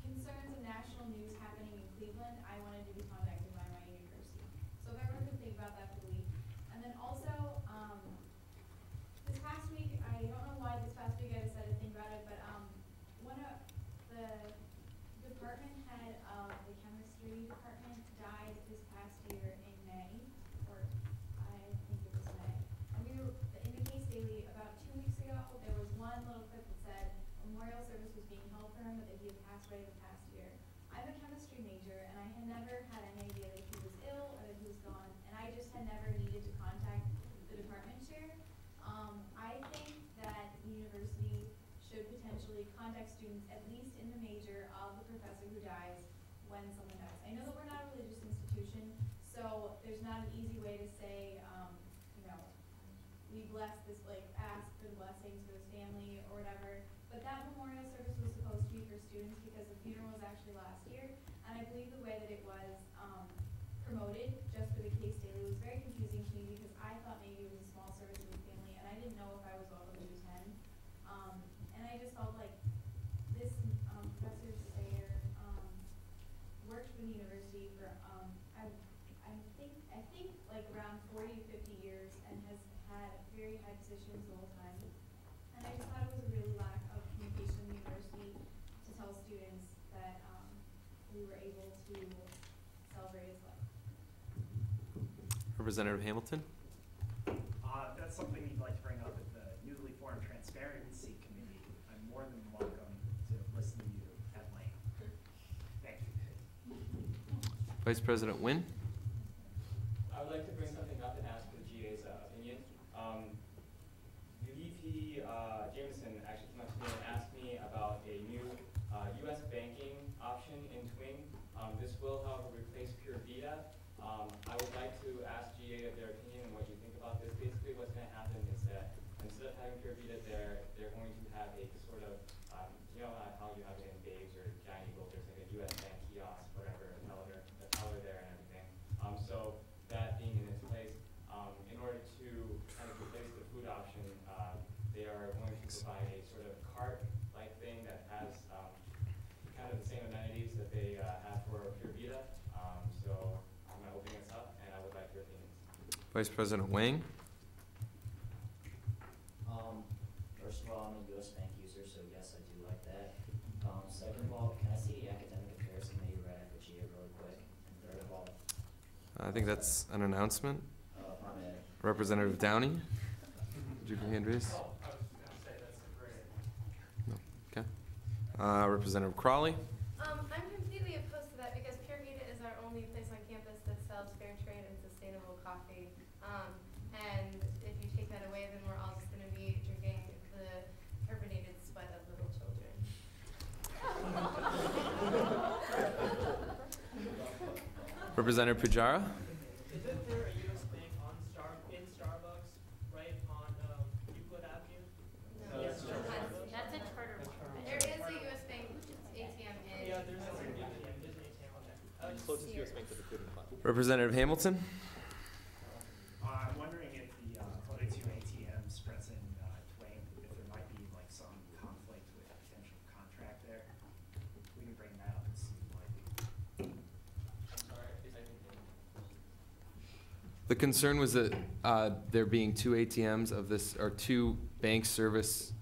concerns of national news happening in Cleveland, I wanted to be contacted by my university. So if everyone could think about that for the week. And then also, this past week, I don't know why this past week I decided to think about it, but one of the department head of the chemistry department died this past year in May, or I think it was May. And we were, in the Case Daily, about 2 weeks ago, there was one little clip that said a memorial service was being held for him, but that he had passed away the past year. I'm a chemistry major, and I had never had any idea that he was ill or that he was gone, and I just had never needed to contact the department chair. I think that the university should potentially contact students, at least in the major, of the professor who dies when someone dies. I know that we're not a religious institution, so there's not an easy way to say, you know, we bless this, like, ask for the blessings for this family or whatever. But that memorial service was supposed to be for students because the funeral was actually last year. And I believe the way that it was promoted just for the Case Daily was very confusing to me because I thought maybe it was a small service for the family and I didn't know if I was welcome to attend. And I just felt like this Professor Sayer worked for the university for I think like around 40 to 50 years and has had very high positions the whole time. And I just thought it was a really lack of communication in the university to tell students that we were able to celebrate his life. Representative Hamilton? That's something you'd like to bring up at the newly formed Transparency Committee. I'm more than welcome to listen to you at length. Thank you. Vice President Nguyen? I would like to bring something up and ask for the GA's opinion. VP Jameson actually came up to me and asked me about a new U.S. banking option in Twing. This will, however, replace Pure Vita. I would like to ask GA of their opinion and what you think about this. Basically, what's going to happen is that instead of having Pure Vita, they're going to have a sort of, you know how you have it in Babes or Giant Eagle, there's like a U.S. bank kiosk, whatever, a teller there and everything. So that being in its place, in order to kind of replace the food option, they are going to provide a sort of cart-like thing that has kind of the same amenities that they have for Pure Vita. So I'm opening this up, and I would like your opinions. Vice President Wang? First of all, I'm a U.S. Bank user, so yes, I do like that. Second of all, can I see the academic comparison that you read at the GA really quick? And third of all, I think that's an announcement. my bad. Representative Downey? Did you hand raise? Oh, I was going to say that's a great. No. Okay. Representative Crawley? I'm completely opposed to that because Pure Vita is our only place on campus that sells fair trade and sustainable coffee. And if you take that away, then we're all just gonna be drinking the carbonated sweat of little children. Representative Pujara? Isn't there a US Bank in Starbucks, right on Euclid Avenue? No, that's a charter. There is a US Bank ATM in. Yeah, there's an ATM on there. Closest US Bank to the Cleveland Plaza. Representative Hamilton? I'm wondering if the other two ATMs present Twain, if there might be like some conflict with a potential contract there. We can bring that up and see what might be. I'm sorry, The concern was that there being two ATMs of this, or two bank service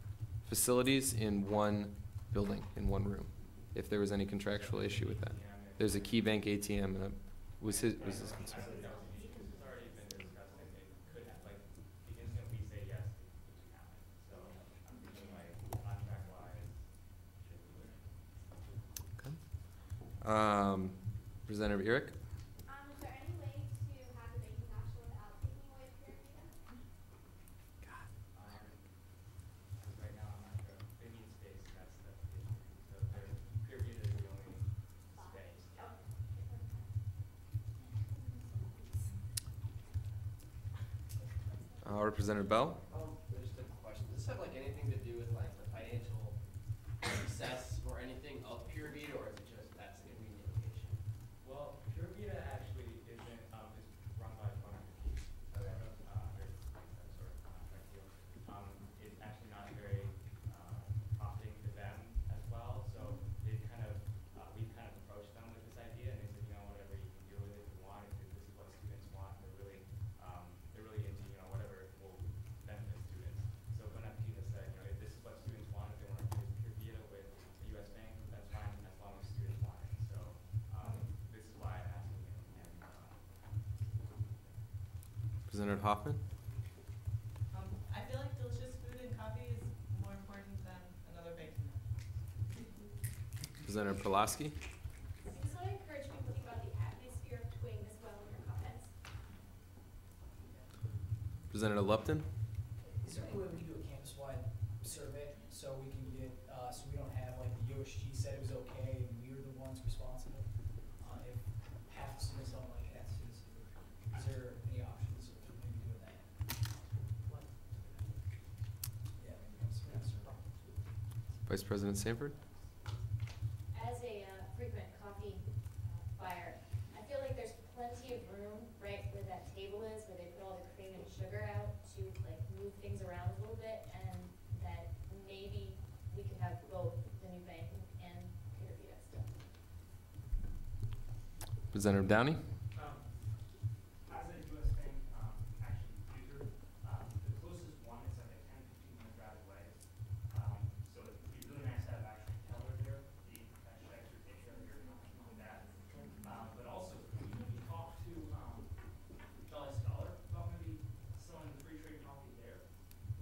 facilities in one building, in one room, if there was any contractual issue with that. There's a Key Bank ATM, and was his concern. It's already been discussed, and it could, like, the instant we say yes, it could happen. So I'm thinking like contract-wise, should be good. Representative Eric? Is there any way to have the banking option without taking away Pure Vita? Right now, I'm not sure. They need space, that's the issue. So Pure Vita is the only space. Representative Bell? Just a question. Does this have like anything to do with like the financial success or anything of Pure Vita, or is it just that's a convenient location? Well, Pure Vita actually isn't, is run by Tony McKee. Okay. There's some sort of contract deal. It's actually not very profiting to them as well, so they've kind of, we've kind of approached them with this idea, and they said, you know, whatever you can do with it if you want, if this is what students want, they're really into, you know, whatever will benefit students. So when Aptina said, you know, if this is what students want, if they want to use Pure Vita with the US Bank, that's fine, as long as students want it. So this is why I'm asking you. Representative Hoffman? I feel like delicious food and coffee is more important than another banking app. Representative Pulaski? I just want to encourage people to think about the atmosphere of Twing as well in your comments. Representative Lupton? Is there any way we can do a campus-wide survey so we can get, so we don't have like the USG said it was okay and we were the ones responsible? If half the students don't like it, half the students do. Is there any options of maybe doing that? Yeah, maybe once we have a survey. Vice President Sanford? As a frequent coffee buyer, I feel like there's plenty of room right where that table is, where they put all the cream and sugar out to like move things around a little bit, and that maybe we could have both the new bank and Pure Vita stuff. Representative Downey? As a US Bank actually user, the closest one is like a 10-15 minute drive away. So it'd be really nice to have actually teller there, the actual extra data here on that. But also, we talked to Jolly Scholar about maybe selling the free trade coffee there,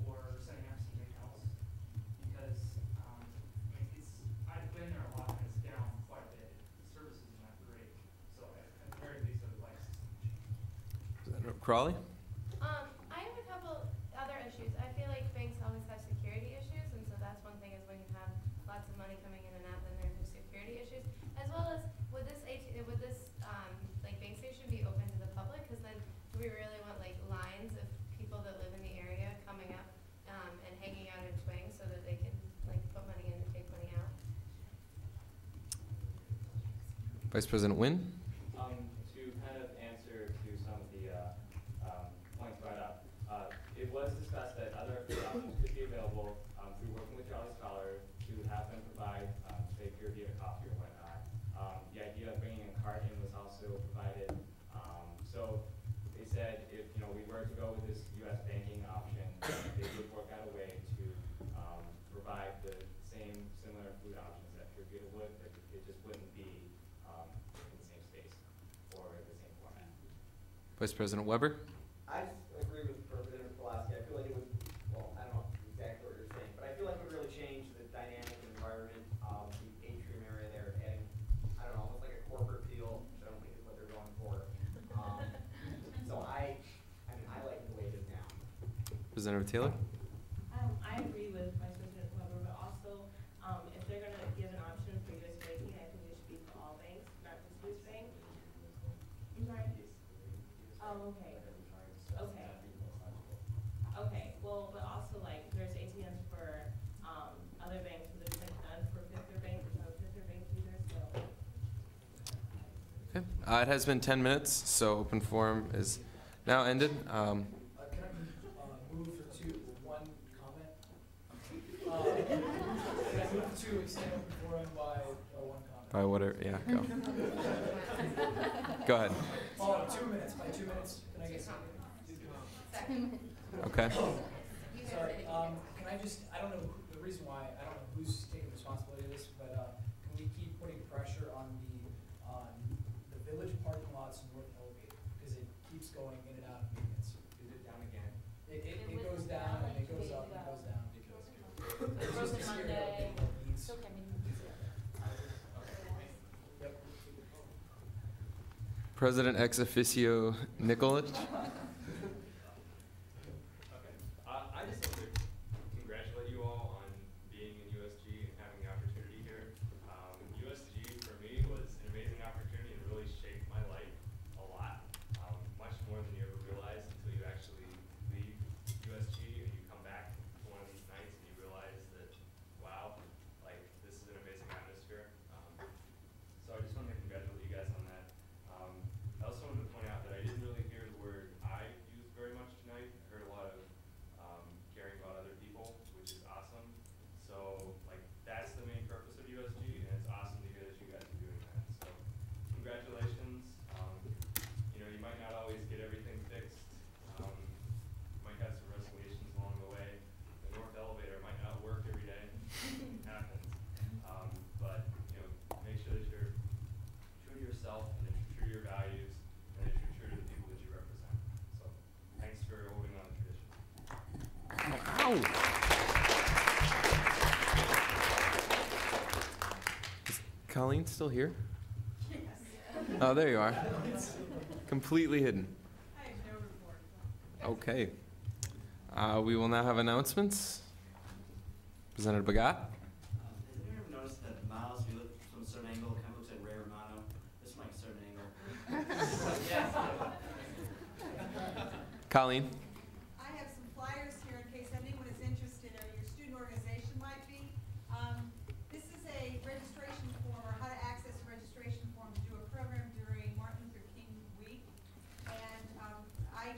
or setting up something else. Because I've been there a lot and it's down quite a bit. The service isn't that great. So at the very least, I would like to see some change. Representative Crawley? I have a couple other issues. I feel like banks always have security issues, and so that's one thing is when you have lots of money coming in and out, then there's security issues. As well as, would this like bank station be open to the public? Because then do we really want like lines of people that live in the area coming up and hanging out in Twing so that they can like put money in and take money out? Vice President Nguyen? To kind of answer to some of the points brought up, it was discussed that other food options could be available through working with Jolly Scholar to have them provide, say, Pure Vita coffee or whatnot. The idea of bringing a cart in was also provided. So they said if we were to go with this U.S. banking option, they would work out a way to provide the same similar food options that Pure Vita would, but it just wouldn't be in the same space or the same format. Vice President Weber? I just agree with Representative Pulaski. I feel like it would, well, I don't know exactly what you're saying, but I feel like it would really change the dynamic environment of the atrium area there, adding, I don't know, almost like a corporate feel, which I don't think is what they're going for. So I mean, I like the way it is now. Representative Taylor? I agree with Vice President Weber, but also, if they're gonna give an option for US banking, I think it should be for all banks, not just US Bank. I'm sorry? Oh, okay. Okay. Okay, well, but also like, there's ATMs for, other banks, but there's like none for Fifth Third Bank, there's no Fifth Third Bank either, so. Okay. It has been 10 minutes, so open forum is now ended. Can I move to one comment? Can I move to extend open forum by one comment? By whatever, yeah, go. Go ahead. Oh, 2 minutes, by 2 minutes, can I get something? Okay. Sorry, can I just, I don't know the reason why, I don't know who's taking responsibility of this, but, can we keep putting pressure on the village parking lots north elevator? Because it keeps going in and out of maintenance. Is it down again? It goes down and it goes up and it goes down. It's just this year that it needs. Yep. President ex officio Nikolic. I just want to congratulate you all on being in USG and having the opportunity here. USG for me was an amazing opportunity and really shaped my life a lot, much more than you ever realize until you actually leave USG and you come back to one of these nights and you realize that, wow, like this is an amazing atmosphere. So I just wanted to congratulate you guys on that. I also wanted to point out that I didn't really hear the word "I" used very much tonight. I heard a lot of caring about other people, which is awesome. So, like, that's the main purpose of USG, and it's awesome to hear that you guys are doing that. So, congratulations. You know, you might not always get everything fixed. You might have some resolutions along the way. The north elevator might not work every day. It happens. But, you know, make sure that you're true to yourself and that you're true to your values and that you're true to the people that you represent. So, thanks for holding on to tradition. Is Colleen still here? Oh, there you are. Completely hidden. Okay. We will now have announcements. Representative Bagat. Has anyone ever noticed that Miles, if you look from a certain angle, kind of looks like Ray Romano? This is like a certain angle. Yes. Colleen. I have some flyers here in case anyone is interested or your student organization might be. This is a registration form or how to access a registration form to do a program during Martin Luther King Week. And I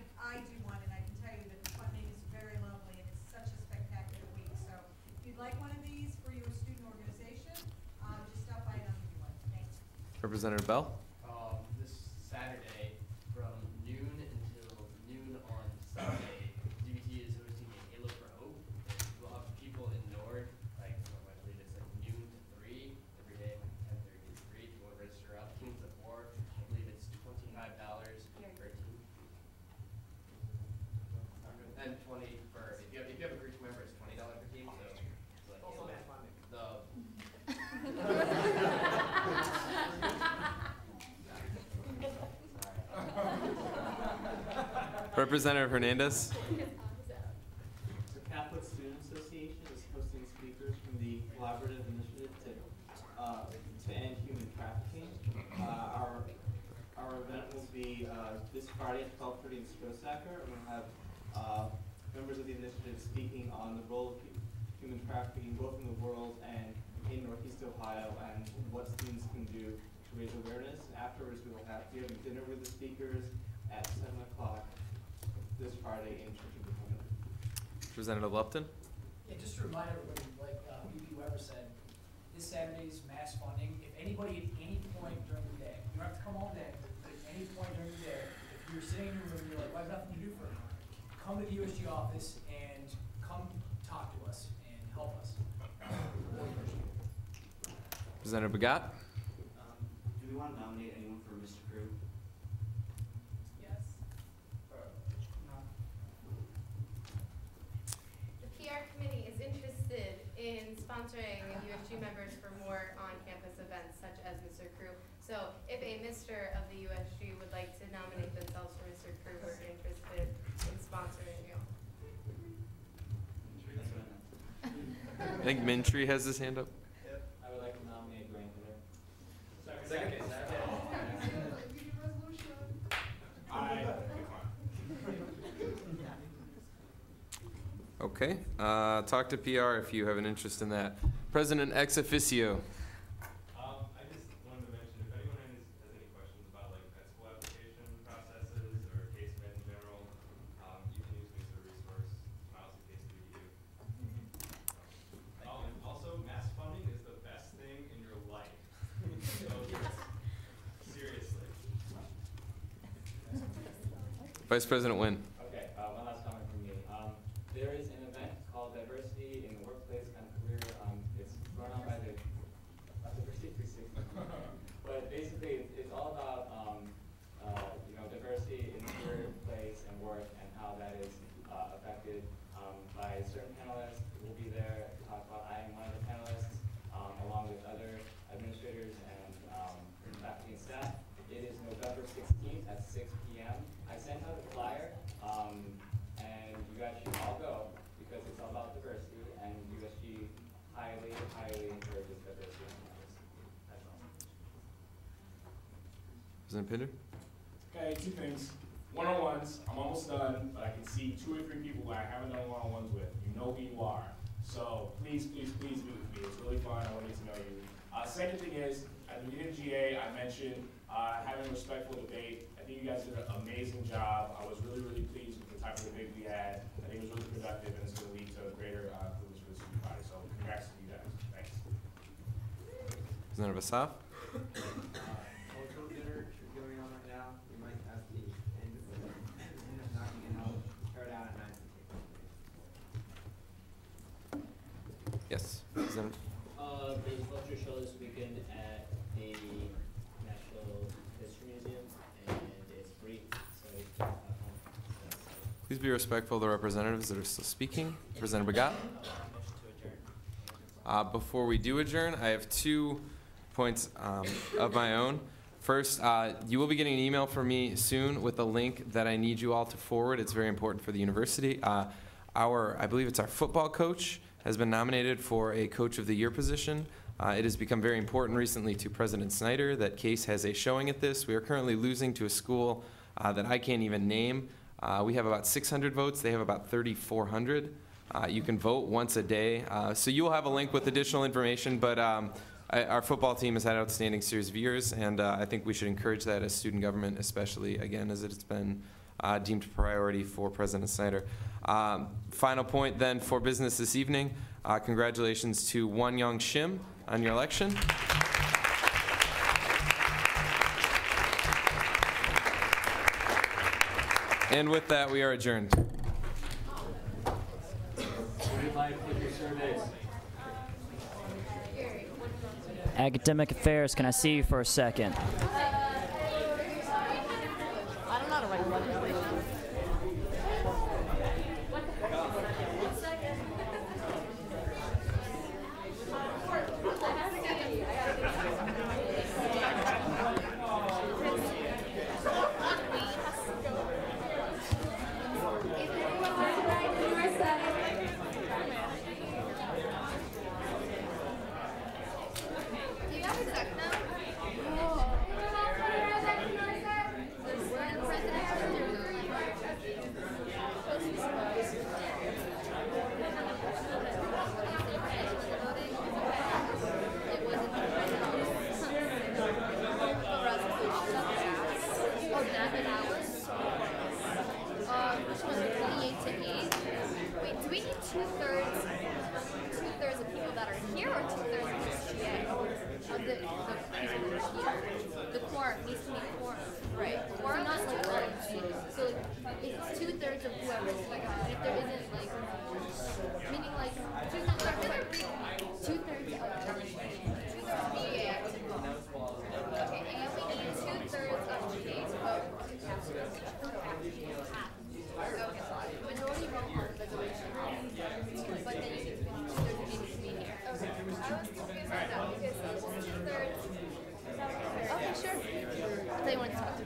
do one, and I can tell you that the funding is very lovely and it's such a spectacular week. So if you'd like one of these for your student organization, just stop by and I'll give you one. Thanks. Representative Bell. This Saturday from noon until noon on Sunday, DBT is hosting a Halo for Hope. And we'll have people in Nord, like, I believe it's like noon to 3 every day, like 10:30 to 3. If you want to register up, teams of 4, I believe it's $25 per team. And 20 for, if you have a group member, it's $20 per team, so it's like, Also match funding. Representative Hernandez. The Catholic Student Association is hosting speakers from the collaborative initiative to end human trafficking. Our event will be this Friday at 12:30 in Strosacker, and we'll have members of the initiative speaking on the role of human trafficking both in the world and in Northeast Ohio, and what students can do to raise awareness. And afterwards, we will have dinner with the speakers at 7 o'clock this Friday in Church of the Covenant. Representative Lupton. Yeah, just to remind everybody, like B.B. Weber said, this Saturday's mass funding. If anybody at any point during the day, you don't have to come all day, but at any point during the day, if you're sitting in your room and you're like, well, I have nothing to do for an hour, come to the USG office and come talk to us and help us. Really appreciate it. Representative Bagat. Do we want to nominate anyone for Mr. Crew? Yes. The PR committee is interested in sponsoring USG members for more on-campus events such as Mr. Crew. So if a Mr. of the USG would like to nominate themselves for Mr. Crew, we're interested in sponsoring you. think Mintree has his hand up. I would like to nominate Dwayne Hitter. Second. Okay. Talk to PR if you have an interest in that. President ex officio. I just wanted to mention, if anyone has any questions about like med school application processes or case med in general, you can use me as a resource. Obviously, case review. And also, mass funding is the best thing in your life. So seriously. Vice President Nguyen. Okay, one last comment from me. There is an event called Diversity in the Workplace and Career. It's run on by the Diversity 360. But basically, it's all about diversity in the career, place, and work, and how that is affected by certain panelists who will be there to talk about. I am one of the panelists, along with other administrators and faculty and staff. It is November 16th at 6 p.m. I sent out a flyer, and you guys should all go because it's all about diversity, and USG highly, highly encourages diversity on campus. That's all. President Pinder. Okay, two things. One-on-ones, I'm almost done, but I can see 2 or 3 people who I haven't done one-on-ones with. You know who you are. So please, please, please meet with me. It's really fun. I want to get to know you. Second thing is, at the beginning of GA, I mentioned having a respectful debate. I think you guys did an amazing job. I was really, really pleased with the type of debate we had. I think it was really productive, and it's going to lead to greater improvements for the student body. So congrats to you guys. Thanks. Representative Assaf. Cultural dinner going on right now. We might have the end of knocking it out, start out at 9. Yes. Representative. There's a culture show this weekend at the National History Museum, and it's free, so you can have fun. Please be respectful of the representatives that are still speaking. Representative Bagat. Before we do adjourn, I have 2 points of my own. First, you will be getting an email from me soon with a link that I need you all to forward. It's very important for the university. I believe it's our football coach, has been nominated for a Coach of the Year position. It has become very important recently to President Snyder that Case has a showing at this. We are currently losing to a school that I can't even name. We have about 600 votes. They have about 3,400. You can vote once a day. So you will have a link with additional information, but our football team has had an outstanding series of years, and I think we should encourage that as student government, especially, again, as it's been deemed a priority for President Snyder. Final point then for business this evening. Congratulations to Won-Young Shim on your election. And with that, we are adjourned. Academic Affairs, can I see you for a second? I don't know how to write legislation. Two-thirds of people that are here or two-thirds of the GA? Of the people that are here. The quorum needs to be quorum. Right. Quorum not like so it's two-thirds of whoever. Like if there isn't like meaning like two-thirds of GA. Okay, and we need two-thirds of GA to vote. Okay, majority vote on the resolution. But then you need two-thirds needs to be here. Okay. I was confused right now because two-thirds. Okay, sure. I'll tell you when it's about.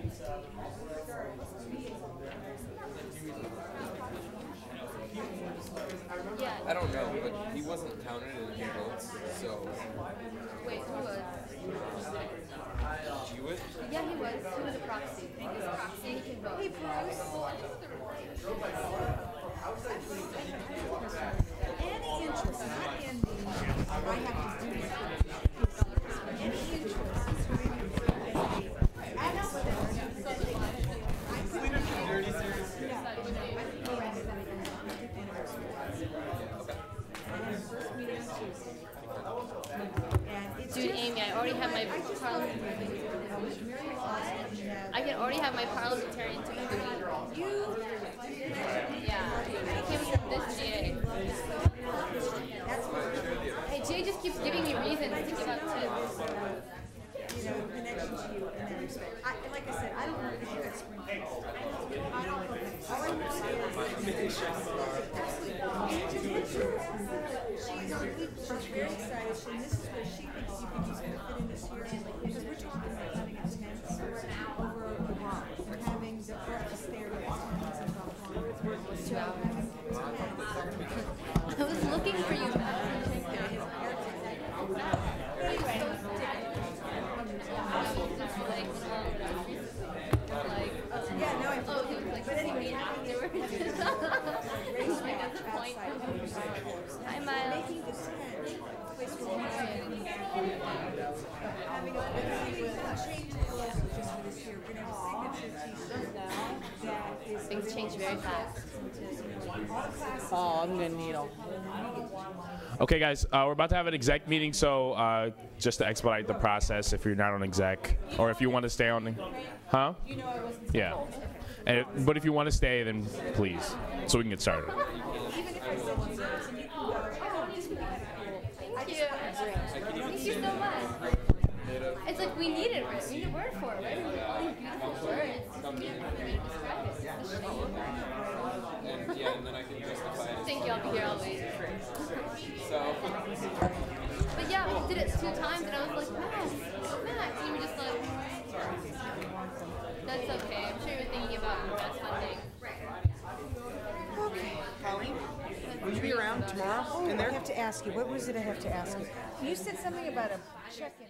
Yeah. I don't know, but he wasn't counted in the votes, so. Wait, who was? Jewett? Yeah, he was. He was a proxy. He was a proxy. He can vote. Hey, Bruce. Well, I think there were Any interest, not in the, I have to do this. Any interest. I know, but Dude, Amy, I already have my I can already have my parliamentarian degree. Yeah, it came from this GA. Hey, GA just keeps giving me reasons to give out tips. You know, connection to you in that respect. Like I said, I don't want to hear that Springfield. I don't want to. All I want is she's very excited. And this is where she thinks you can just fit in this year. Because we're talking about having a tent over the bar and having the breakfast there with the tents and blah, blah, blah. 2 hours. I was looking for you. Yeah, no, I but anyway, Hi, Miles. making this tent place where we're having a change the logo just for this year. We're gonna have a signature t-shirt that is. Things change very fast. Oh, I'm gonna need all. Okay, guys, we're about to have an exec meeting, so just to expedite the process, if you're not on exec, or if you want to stay on, huh? Yeah. And but if you want to stay, then please, so we can get started. Even if I send you notes and you can go, oh, this would be kind of cool. Thank you. Thank you so much. It's like we need it, right? We need a word for it, right? All these beautiful words. We need to describe it. And yeah, and then I can justify it. Thank you, I'll be here always. So. But yeah, we did it 2 times and I was like, Max, and you were just like, that's okay. I'm sure you're thinking about invest funding. Okay. Colleen, will you be around tomorrow? Oh, I have to ask you. What was it I have to ask you? You said something about a check-in.